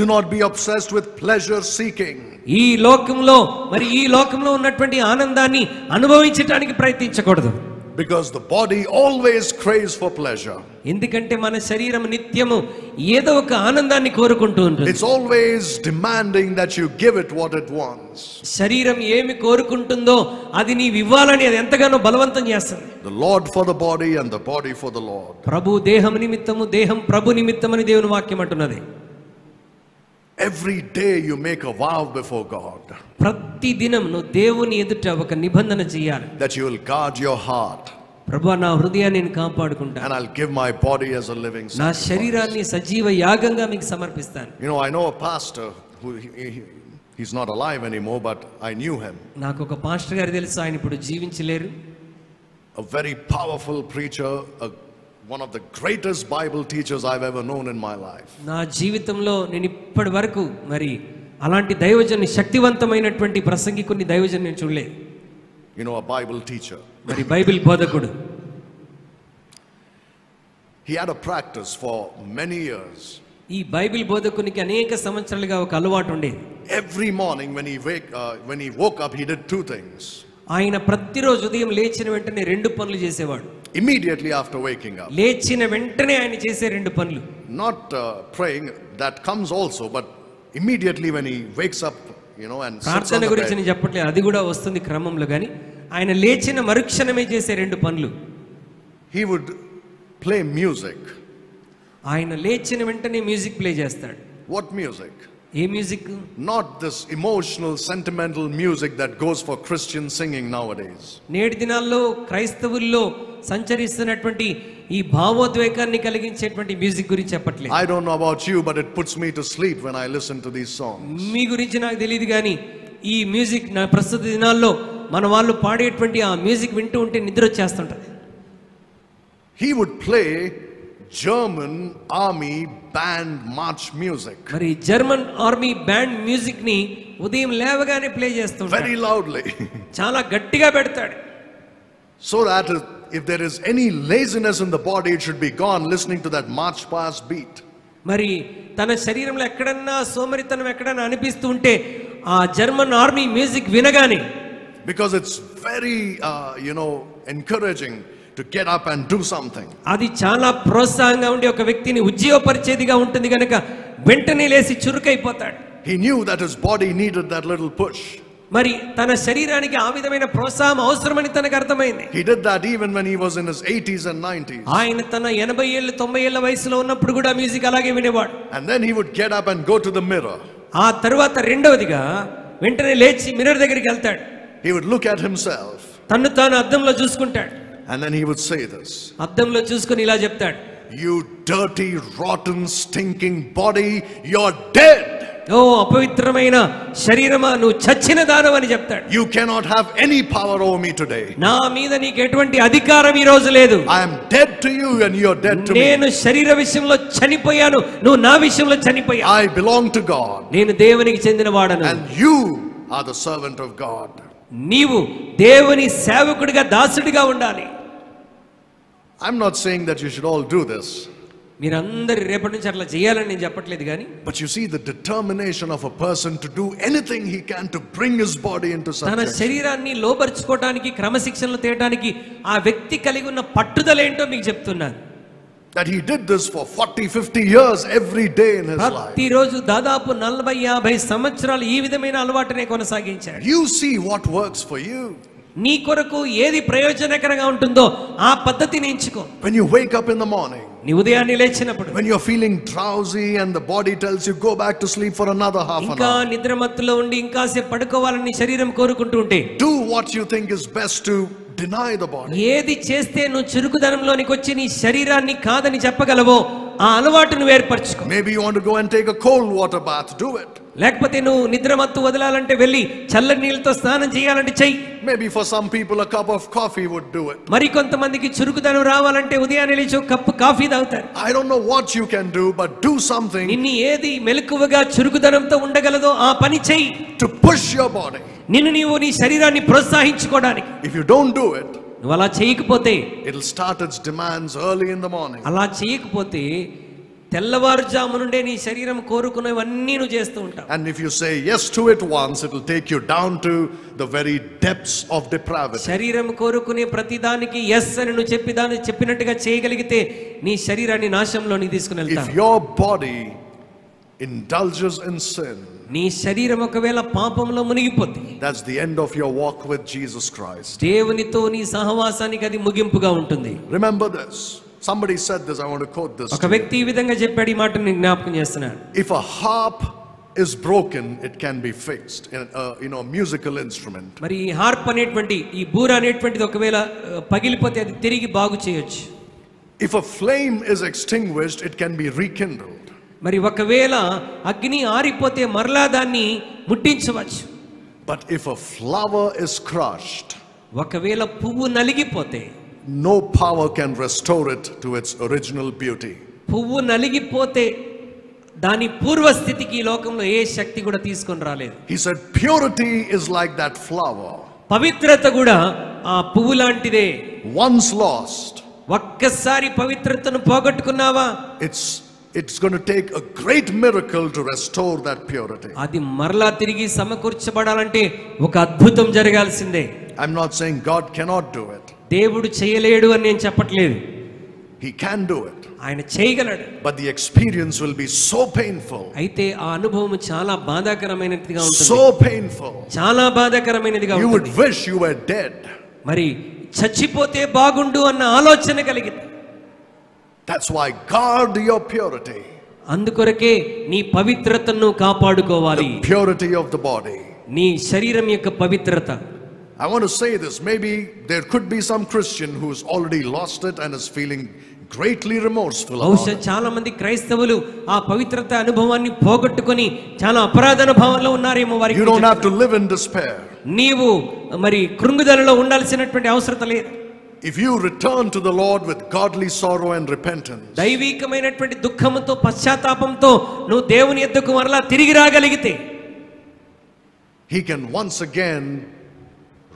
Do not be obsessed with pleasure seeking. ఈ లోకంలో ఉన్నటువంటి ఆనందాన్ని అనుభవించడానికి ప్రయత్నించకూడదు. Because the body always craves for pleasure. ఎందుకంటే మన శరీరం నిత్యము ఏదో ఒక ఆనందాన్ని కోరుకుంటూ ఉంటుంది. It's always demanding that you give it what it wants. శరీరం ఏమి కోరుకుంటుందో అది నీవు ఇవ్వాలని అది ఎంతగానో బలవంతం చేస్తుంది. The Lord for the body and the body for the Lord. ప్రభు దేహం నిమిత్తము, దేహం ప్రభు నిమిత్తమని దేవుని వాక్యం అంటున్నది. Every day you make a vow before God. ప్రతి దినం నువ్వు దేవుని ఎదుట ఒక నిబంధన చేయాలి. That you will guard your heart. ప్రభువా నా హృదయాన్ని నేను కాపాడుకుంటాను. And I'll give my body as a living sacrifice. నా శరీరాన్ని సజీవ యాగంగా మీకు సమర్పిస్తాను. I know a pastor who he's not alive anymore, but I knew him. నాకు ఒక పాస్టర్ గారు తెలుసు, ఆయన ఇప్పుడు జీవించలేరు. A very powerful preacher, one of the greatest Bible teachers I've ever known in my life. నా జీవితంలో నేను ఇప్పటి వరకు అలాంటి దైవజనుని, శక్తివంతమైనటువంటి ప్రసంగికుని దైవజనుని నేను చూడలేదు. A Bible teacher. బైబిల్ బోధకుడు. He had a practice for many years. ఈ బైబిల్ బోధకునికి అనేక సంవత్సరాలుగా ఒక అలవాటు ఉండేది. Every morning when he woke up, he did two things. ఆయన ప్రతిరోజు ఉదయం లేచిన వెంటనే రెండు పనులు చేసేవాడు. Immediately after waking up. లేచిన వెంటనే ఆయన చేసే రెండు పనులు. Not praying, that comes also, but immediately when he wakes up, and ప్రార్థన గురించి నేను చెప్పట్లేదు, అది కూడా వస్తుంది క్రమంలో, కానీ ఆయన లేచిన మరుక్షణమే చేసే రెండు పనులు. He would play music. ఆయన లేచిన వెంటనే మ్యూజిక్ ప్లే చేస్తాడు. What music? A music? Not this emotional, sentimental music that goes for Christian singing nowadays. నేటి దినాల్లో క్రైస్తవుల్లో సంచరిస్తున్నటువంటి ఈ భావోద్వేగాన్ని కలిగించేటువంటి మ్యూజిక్ గురించి చెప్పట్లేదు. I don't know about you, but it puts me to sleep when I listen to these songs. మీ గురించి నాకు తెలియదు, కానీ ఈ మ్యూజిక్ నా ప్రస్తుత దినాల్లో మన వాళ్ళు పాడేటువంటి ఆ మ్యూజిక్ వింటూ ఉంటే నిద్ర వచ్చేస్తుంటది. He would play German army band march music. German army band music ని ఉదయం లేవగానే ప్లే చేస్తుంటాడు. Very loudly. చాలా గట్టిగా పెడతాడు. So that if there is any laziness in the body, it should be gone listening to that march past beat. తన శరీరంలో ఎక్కడన్నా సోమరితనం ఎక్కడన్నా అనిపిస్తూ ఉంటే ఆ జర్మన్ ఆర్మీ మ్యూజిక్ వినగానే, because it's very encouraging to get up and do something. అది చాలా ప్రోత్సాహంగా ఉండి ఒక వ్యక్తిని ఉజ్జీవపరిచేదిగా ఉంటుంది కనుక వెంటనే లేచి చురుకైపోతాడు. He knew that his body needed that little push. తన శరీరానికి ఆ విధమైన ప్రోత్సాహం అవసరమని తనకు అర్థమైంది. He did that even when he was in his 80s and 90s. ఆయన తన 80 ఏళ్ళు 90 ఏళ్ల వయసులో ఉన్నప్పుడు కూడా మ్యూజిక్ అలాగే వినేవాడు. And then he would get up and go to the mirror. ఆ తరువాత రెండవదిగా వెంటనే లేచి మిర్రర్ దగ్గరికి వెళ్తాడు. He would look at himself. తన్ను తాను అద్దంలో చూసుకుంటాడు. And then he would say this. అద్దంలో చూసుకొని ఇలా చెప్తాడు, You dirty, rotten, stinking body, you're dead. ఓ అపవిత్రమైన శరీరమా నువ్వు చచ్చిన దానవని చెప్తాడు. You cannot have any power over me today. నా మీద నీకు ఎటువంటి అధికారం ఈ రోజు లేదు. I am dead to you and you are dead to me. నేను శరీర విషయంలో చనిపోయాను, నువ్వు నా విషయంలో చనిపోయావు. I belong to God. నేను దేవునికి చెందినవాడను. And you are the servant of God. నీవు దేవుని సేవకుడిగా దాసుడిగా ఉండాలి. I'm not saying that you should all do this. మీరందరూ రేపటి నుంచి అట్లా చేయాలని నేను చెప్పట్లేదు కానీ, But you see the determination of a person to do anything he can to bring his body into తన subjection. శరీరాన్ని లోపరుచుకోవడానికి, క్రమశిక్షణలో తేయడానికి ఆ వ్యక్తి కలిగి ఉన్న పట్టుదల ఏంటో మీకు చెప్తున్నాను. That he did this for 40-50 years every day in his life. ప్రతిరోజు దాదాపు 40-50 సంవత్సరాలు ఈ విధమైన అలవాటునే కొనసాగించాడు. You see what works for you. నీ కొరకు ఏది ప్రయోజనకరంగా ఉంటుందో ఆ పద్ధతిని ఎంచుకో. When you wake up in the morning, నీ ఉదయాన్నే లేచినప్పుడు, when you're feeling drowsy and the body tells you go back to sleep for another half an ఇంకా hour, నిద్రమత్తులో ఉండి ఇంకాసేపు పడుకోవాలని శరీరం కోరుకుంటూ ఉంటే, do what you think is best to deny the body. ఏది చేస్తే నువ్వు చురుకుదనంలోనికి వచ్చి నీ శరీరాన్ని కాదని చెప్పగలవో ఆ అలవాటును ఏర్పరచుకో. Maybe you want to go and take a cold water bath, do it. లేకపోతే నువ్వు నిద్రమత్తు వదలాలంటే వెళ్ళి చల్లని నీళ్ళతో స్నానం చేయాలంటే చెయ్యి. Maybe for some people a cup of coffee would do it. మరి కొంతమందికి చురుకుదనం రావాలంటే ఉదయాన్నే లేచి ఒక కప్పు కాఫీ తాగుతారు. I don't know what you can do, but do something నిన్ను ఏది మెలకువగా చురుకుదనంతో ఉండగలదో ఆ పని చెయ్యి. to push your body. నిన్ను నీవు నీ శరీరాన్ని ప్రోత్సహించుకోవడానికి. If you don't do it, నువ్వు అలా చేయకపోతే, it'll start its demands early in the morning. అలా చేయకపోతే తెల్లవారుజాము నుండే నీ శరీరం కోరుకునేవన్నీ నువ్వు చేస్తూ ఉంటావు. And if you say yes to it once, it'll take you down to the very depths of depravity. శరీరం కోరుకునే ప్రతిదానికి ఎస్ అని నువ్వు చెప్పినట్టుగా చేయగలిగితే నీ శరీరాన్ని నాశంలోనికి తీసుకుని వెళ్తావు. If your body indulges in sin, నీ శరీరం ఒకవేళ పాపంలో మునిగిపోతే, that's the end of your walk with Jesus Christ. దేవునితో నీ సహవాసానికి అది ముగింపుగా ఉంటుంది. Remember this. Somebody said this, I want to quote this. ఒక వ్యక్తి ఈ విధంగా చెప్పాడు, ఈ మాట నేను జ్ఞాపకం చేస్తున్నాను. If a harp is broken, it can be fixed in a musical instrument. మరి ఈ హార్ప్ అనేటువంటి, ఈ బూర అనేటువంటిది ఒకవేళ పగిలిపోతే అది తిరిగి బాగు చేయొచ్చు. If a flame is extinguished, it can be rekindled. మరి ఒకవేళ అగ్ని ఆరిపోతే మరలా దాన్ని ముట్టించవచ్చు. But if a flower is crushed, ఒకవేళ పువ్వు నలిగిపోతే, no power can restore it to its original beauty. పువ్వు నలిగిపోతే దాని పూర్వస్థితికి ఈ లోకంలో ఏ శక్తి కూడా తీసుకొని రాలేదు. He said purity is like that flower. పవిత్రత కూడా ఆ పువ్వు లాంటిదే. Once lost, ఒక్కసారి పవిత్రతను పోగొట్టుకున్నావా, it's going to take a great miracle to restore that purity. అది మరలా తిరిగి సమకూర్చబడాలంటే ఒక అద్భుతం జరగాల్సిందే. I'm not saying God cannot do it. దేవుడు చేయలేడు అని నేను చెప్పట్లేదు. He can do it. ఆయన చేయగలడు. But the experience will be so painful. అయితే ఆ అనుభవం చాలా బాధాకరమైనదిగా ఉంటుంది. So painful. చాలా బాధాకరమైనదిగా You would ఉంటుంది. wish you were dead. మరి చచ్చిపోతే బాగుండు అన్న ఆలోచన కలిగింది. That's why guard your purity. అందుకొరకే నీ పవిత్రతను కాపాడుకోవాలి. The purity of the body. నీ శరీరం యొక్క పవిత్రత. I want to say this. Maybe there could be some Christian who's already lost it and is feeling greatly remorseful about బహుశా it. చాలా మంది క్రైస్తవులు ఆ పవిత్రత అనుభవాన్ని పోగొట్టుకొని చాలా అపరాధ అనుభవంలో ఉన్నారేమో. వారికి You don't have to live in despair. నీవు మరి కృంగుదలలో ఉండాల్సినటువంటి అవసరం లేదు. If you return to the Lord with godly sorrow and repentance, దైవికమైనటువంటి దుఃఖంతో పశ్చాత్తాపంతో నువ్వు దేవుని యొద్దకు మరలా తిరిగి రాగలిగితే, He can once again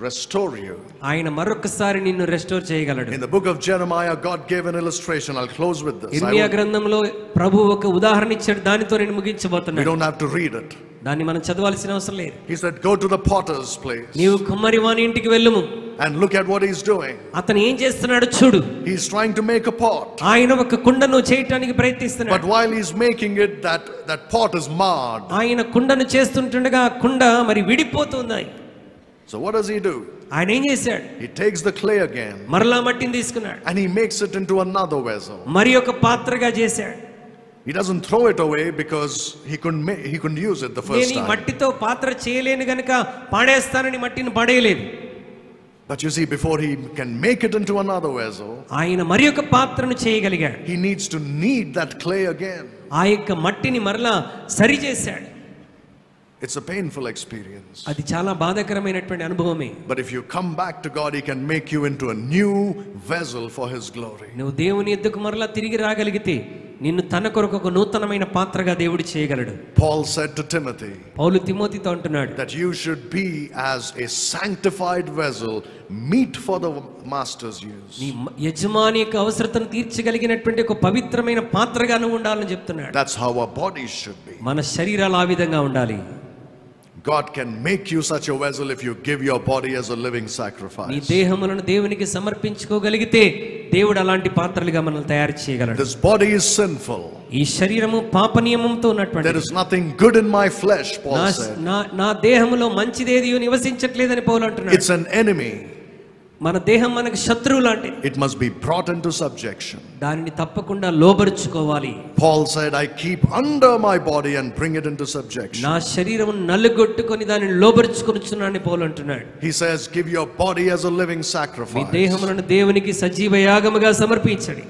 restore you. ఆయన మరొకసారి నిన్ను రెస్టోర్ చేయగలడు. In the book of Jeremiah, God gave an illustration. I'll close with this. ఇర్మియా గ్రంథంలో ప్రభు ఒక ఉదాహరణ ఇచ్చాడు, దానితో నేను We ముగించబోతున్నాను. don't have to read it. దాన్ని మనం చదవాల్సిన అవసరం లేదు. He said, go to the potter's place నీవు కుమ్మరి వాని ఇంటికి వెళ్ళుము, and look at what he's doing. అతను ఏం చేస్తున్నాడు చూడు. He's trying to make a pot. ఆయన ఒక కుండను చేయటానికి ప్రయత్నిస్తున్నాడు. But while he's making it, that pot is marred. ఆయన కుండను చేస్తుండగా ఆ కుండ మరి విడిపోతుంది. So what does he do? ఆయన ఏం చేశాడు? He takes the clay again మరలా మట్టిని తీసుకున్నాడు, and he makes it into another vessel. మరి ఒక పాత్రగా చేశాడు. He doesn't throw it away because he couldn't use it the first నేను ఈ time. మట్టితో పాత్ర చేయలేను గనుక పాడేస్తానని మట్టిని పడేయలేదు. But you see, before he can make it into another vessel, ఆయన మరి ఒక పాత్రను చేయగలిగాడు. he needs to knead that clay again. ఆ యొక్క మట్టిని మరలా సరి చేశాడు. It's a painful experience. అది చాలా బాధాకరమైనటువంటి అనుభవమే. But if you come back to God, He can make you into a new vessel for His glory. నువ్వు దేవుని ఎద్దుకు మరలా తిరిగి రాగలిగితే నిన్ను తన కొరకు ఒక నూతనమైన పాత్రగా దేవుడు చేయగలడు. Paul said to Timothy, పౌలు తిమోతితో అంటున్నాడు, that you should be as a sanctified vessel, meet for the master's use. నీ యజమాని యొక్క అవసరతను తీర్చగలిగినటువంటి ఒక పవిత్రమైన పాత్రగా నువ్వు ఉండాలని చెప్తున్నాడు. That's how our bodies should be. మన శరీరాలు ఆ విధంగా ఉండాలి. God can make you such a vessel if you give your body as a living నీ sacrifice. దేహములను దేవునికి సమర్పించుకోగలిగితే దేవుడు అలాంటి పాత్రలుగా మనల్ని తయారు చేయగలడు. This body is sinful. ఈ శరీరము పాప నియమంతో ఉన్నటువంటి, There is nothing good in my flesh, Paul said. నా దేహములో మంచిదేది నివసించట్లేదని పౌలు అంటున్నాడు. It's an enemy. మన దేహం మనకు శత్రువు లాంటి. It must be brought into subjection. దానిని తప్పకుండా లోబరుచుకోవాలి. Paul said, I keep under my body and bring it into subjection. నా శరీరము నలుగొట్టుకొని దానిని లోబరుచుకొనుచున్నానని పౌలు అంటున్నాడు. He says, give your body as a living me sacrifice. దేహములను దేవునికి సజీవ యాగముగా సమర్పించండి.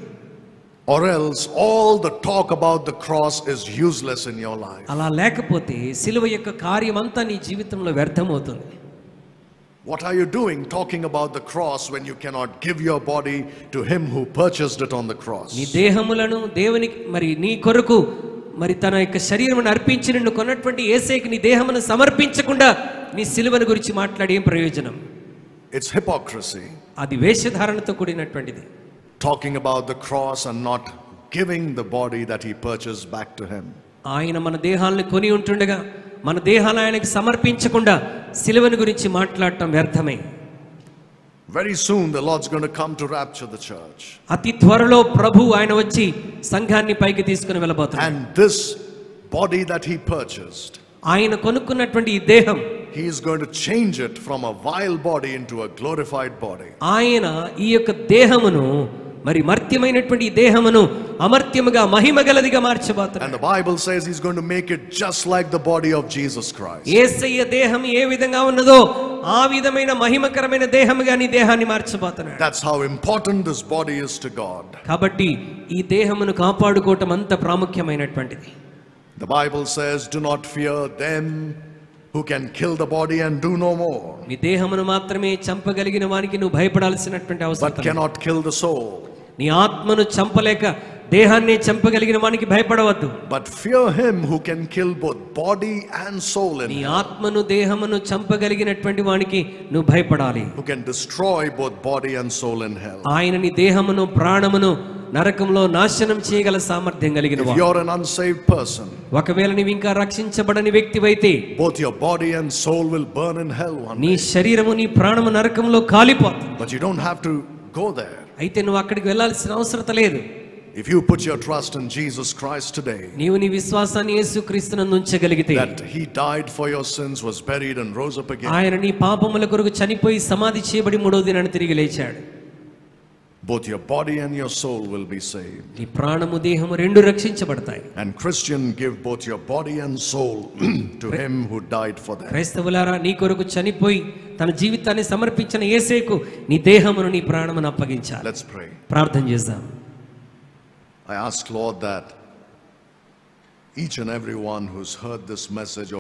Or else all the talk about the cross is useless in your life. అలా లేకపోతే సిలువ యొక్క కార్యమంతా నీ జీవితంలో వ్యర్థమవుతుంది. What are you doing talking about the cross when you cannot give your body to Him who purchased it on the cross? నీ దేహములను దేవునికి మరి నీ కొరకు మరి తన యొక్క శరీరమును అర్పించి నిన్ను కొన్నటువంటి యేసుకి నీ దేహమును సమర్పించకుండా నీ సిలువను గురించి మాట్లాడే ఏం ప్రయోజనం? It's hypocrisy. అది వేషధారణతో కూడినటువంటిది. Talking about the cross and not giving the body that He purchased back to Him. ఆయన మన దేహాలను కొని ఉంటుండగా మన దేహాలను ఆయనకు సమర్పించకుండా సిలువను గురించి మాట్లాడటం వ్యర్థమే. Very soon the Lord's going to come to rapture the church. అతి త్వరలో ప్రభు ఆయన వచ్చి సంఘాన్ని పైకి తీసుకుని వెళ్ళబోతున్నాడు. And this body that He purchased, ఆయన కొనుక్కున్నటువంటి ఈ దేహం, He is going to change it from a vile body into a glorified body. ఆయన ఈ యొక్క దేహమును మరి మర్త్యమైనటువంటి ఈ దేహమును అమర్త్యముగా మహిమగలదిగా మార్చబోతున్నాడు. And the Bible says He's going to make it just like the body of Jesus Christ. యేసయ్య దేహం ఏ విధంగా ఉన్నదో ఆ విధమైన మహిమకరమైన దేహముగా నీ దేహాన్ని మార్చబోతున్నాడు. That's how important this body is to God. కాబట్టి ఈ దేహమును కాపాడుకోవటం అంత ప్రాముఖ్యమైనటువంటిది. The Bible says, do not fear them who can kill the body and do no more, నీ దేహమును మాత్రమే చంపగలిగిన వానికి నువ్వు భయపడాల్సినటువంటి but అవసరం లేదు. cannot kill the soul. నీ ఆత్మను చంపలేక దేహాన్ని చంపగలిగిన వానికి భయపడవద్దు. But fear Him who can kill both body and soul in నీ hell, ఆత్మను దేహమును చంపగలిగినటువంటి వానికి నువ్వు భయపడాలి. who can destroy both body and soul in hell. ఆయన నీ దేహమును ప్రాణమును నరకంలో నాశనం చేయగల సామర్థ్యం కలిగిన If వాడు. you're an unsaved person, ఒకవేళ నీవు ఇంకా రక్షించబడని వ్యక్తివైతే both your body and soul will burn in hell one నీ day. శరీరము నీ ప్రాణము నరకంలో కాలిపోతుంది. But you don't have to go there. అయితే నువ్వు అక్కడికి వెళ్ళాల్సిన అవసరం లేదు. If you put your trust in Jesus Christ today, నీవు నీ విశ్వాసాన్ని యేసుక్రీస్తునందు ఉంచగలిగితే, that He died for your sins, was buried and rose up again, ఆయన నీ పాపముల కొరకు చనిపోయి సమాధి చేయబడి మూడో దినాన తిరిగి లేచాడు. both your body and your soul will be saved. నీ ప్రాణము దేహము రెండు రక్షించబడతాయి. And Christian, give both your body and soul to Him who died for them. క్రైస్తవులారా, నీ కొరకు చనిపోయి తన జీవితాన్ని సమర్పించిన యేసేకు నీ దేహమును నీ ప్రాణమును అప్పగించాలి. Let's pray. ప్రార్థన చేద్దాం. I ask, Lord, that each and every one who's heard this message